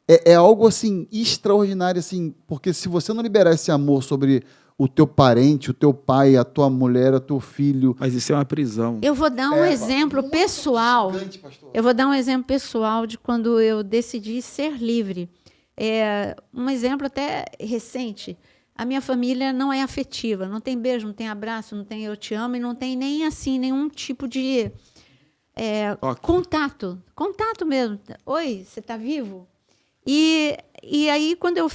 É algo assim extraordinário, assim, porque se você não liberar esse amor sobre o teu parente, o teu pai, a tua mulher, o teu filho... Mas isso é uma prisão. Eu vou dar um exemplo pessoal. Gigante, pastor. Eu vou dar um exemplo pessoal de quando eu decidi ser livre. Um exemplo até recente. A minha família não é afetiva, não tem beijo, não tem abraço, não tem eu te amo e não tem nem assim nenhum tipo de contato mesmo. Oi, você está vivo? E aí quando eu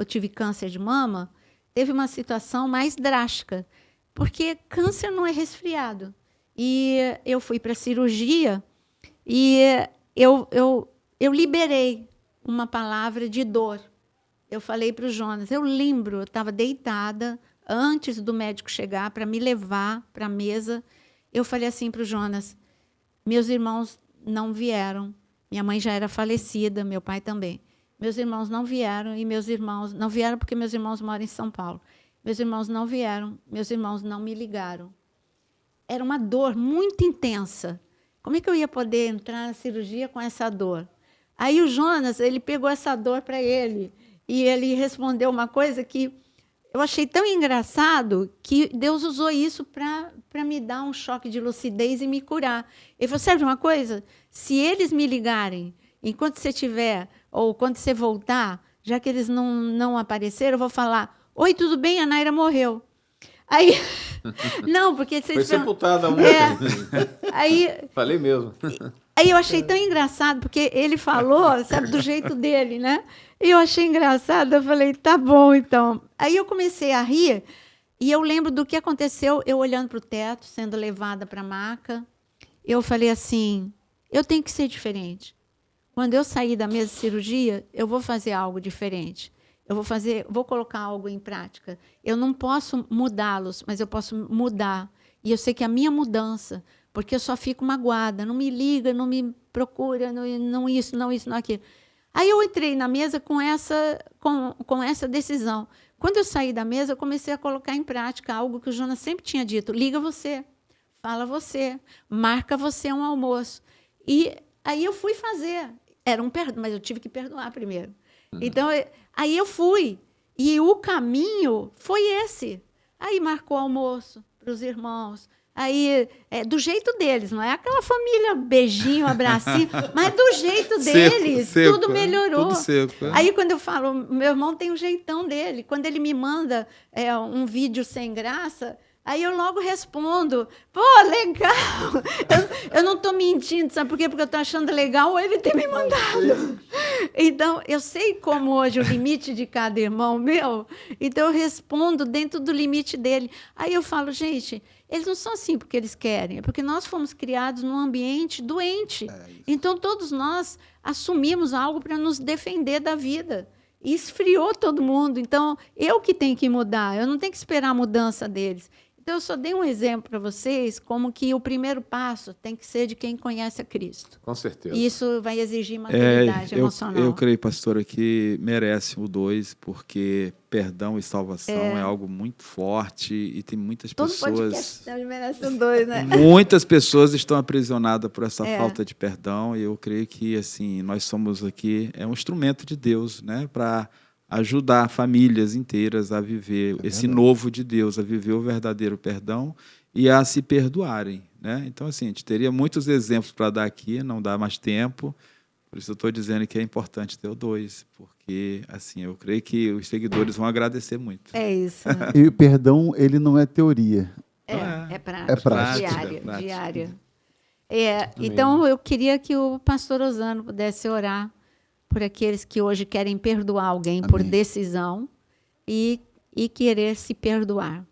tive câncer de mama, teve uma situação mais drástica, porque câncer não é resfriado. E eu fui para a cirurgia e eu liberei uma palavra de dor. Eu falei para o Jonas, eu lembro, eu estava deitada antes do médico chegar para me levar para a mesa. Eu falei assim para o Jonas, meus irmãos não vieram, minha mãe já era falecida, meu pai também. Meus irmãos não vieram não vieram porque meus irmãos moram em São Paulo. Meus irmãos não vieram, meus irmãos não me ligaram. Era uma dor muito intensa. Como é que eu ia poder entrar na cirurgia com essa dor? Aí o Jonas, ele pegou essa dor para ele. E ele respondeu uma coisa que eu achei tão engraçado que Deus usou isso para me dar um choque de lucidez e me curar. Ele falou, sabe uma coisa? Se eles me ligarem, enquanto você estiver, ou quando você voltar, já que eles não apareceram, eu vou falar, oi, tudo bem? A Naira morreu. Aí, não, porque vocês... Foi sepultada ontem. Aí, Falei mesmo. Aí eu achei tão engraçado, porque ele falou, sabe, do jeito dele, né? E eu achei engraçado, eu falei, tá bom, então. Aí eu comecei a rir, e eu lembro do que aconteceu, eu olhando para o teto, sendo levada para a maca. Eu falei assim, eu tenho que ser diferente. Quando eu sair da mesa de cirurgia, eu vou fazer algo diferente. Vou colocar algo em prática. Eu não posso mudá-los, mas eu posso mudar. E eu sei que a minha mudança, porque eu só fico magoada, não me liga, não me procura, não isso, não aquilo. Aí eu entrei na mesa com essa decisão. Quando eu saí da mesa, eu comecei a colocar em prática algo que o Jonas sempre tinha dito, liga você, fala você, marca você um almoço. E aí eu fui fazer. Era um perdão, mas eu tive que perdoar primeiro. Então, aí eu fui. E o caminho foi esse. Aí marcou almoço para os irmãos. Aí, do jeito deles, não é aquela família, beijinho, abracinho, mas do jeito deles, seco, tudo melhorou. Tudo seco, Aí, quando eu falo, meu irmão tem um jeitão dele. Quando ele me manda um vídeo sem graça, aí eu logo respondo, pô, legal. Eu não estou mentindo, sabe por quê? Porque eu estou achando legal ele ter me mandado. Então, eu sei como hoje o limite de cada irmão meu, então eu respondo dentro do limite dele. Aí eu falo, gente, eles não são assim porque eles querem, é porque nós fomos criados num ambiente doente. Então, todos nós assumimos algo para nos defender da vida. E esfriou todo mundo. Então, eu que tenho que mudar, eu não tenho que esperar a mudança deles. Então, eu só dei um exemplo para vocês, como que o primeiro passo tem que ser de quem conhece a Cristo. Com certeza. E isso vai exigir maturidade emocional. Eu creio, pastora, que merece o 2, porque perdão e salvação é algo muito forte e tem muitas Todo pessoas... podcast merece um 2, né? Muitas pessoas estão aprisionadas por essa falta de perdão e eu creio que, assim, nós somos aqui, um instrumento de Deus, né, para ajudar famílias inteiras a viver esse novo de Deus, a viver o verdadeiro perdão e a se perdoarem, né? Então, assim, a gente teria muitos exemplos para dar aqui, não dá mais tempo, por isso eu estou dizendo que é importante ter o 2, porque, assim, eu creio que os seguidores vão agradecer muito. É isso. Né? E o perdão, ele não é teoria. É prática. É prática. Diária. Então, eu queria que o pastor Osano pudesse orar por aqueles que hoje querem perdoar alguém por decisão e querer se perdoar.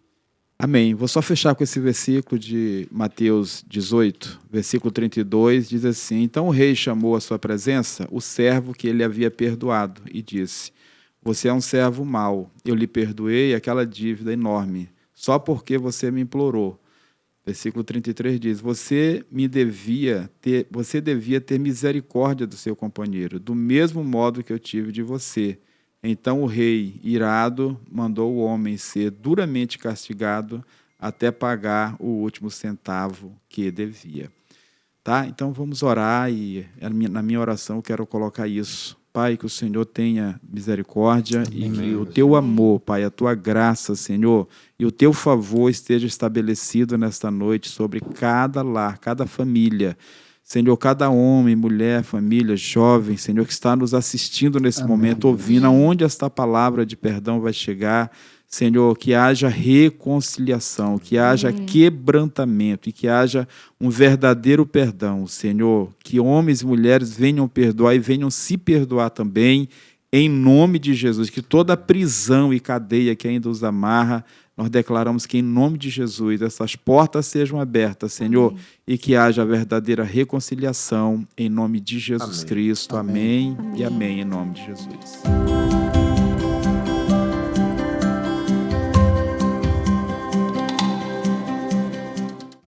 Amém. Vou só fechar com esse versículo de Mateus 18, versículo 32, diz assim, então o rei chamou à sua presença o servo que ele havia perdoado e disse, você é um servo mau, eu lhe perdoei aquela dívida enorme, só porque você me implorou. Versículo 33 diz, você devia ter misericórdia do seu companheiro, do mesmo modo que eu tive de você. Então o rei, irado, mandou o homem ser duramente castigado até pagar o último centavo que devia. Tá? Então vamos orar e na minha oração eu quero colocar isso. Pai, que o Senhor tenha misericórdia e que o teu amor, Pai, a tua graça, Senhor, e o teu favor esteja estabelecido nesta noite sobre cada lar, cada família. Senhor, cada homem, mulher, família, jovem, Senhor, que está nos assistindo nesse momento, ouvindo aonde esta palavra de perdão vai chegar, Senhor, que haja reconciliação, que haja quebrantamento e que haja um verdadeiro perdão, Senhor, que homens e mulheres venham perdoar e venham se perdoar também, em nome de Jesus, que toda prisão e cadeia que ainda os amarra, nós declaramos que em nome de Jesus essas portas sejam abertas, Senhor, e que haja verdadeira reconciliação em nome de Jesus Cristo. Amém e amém em nome de Jesus.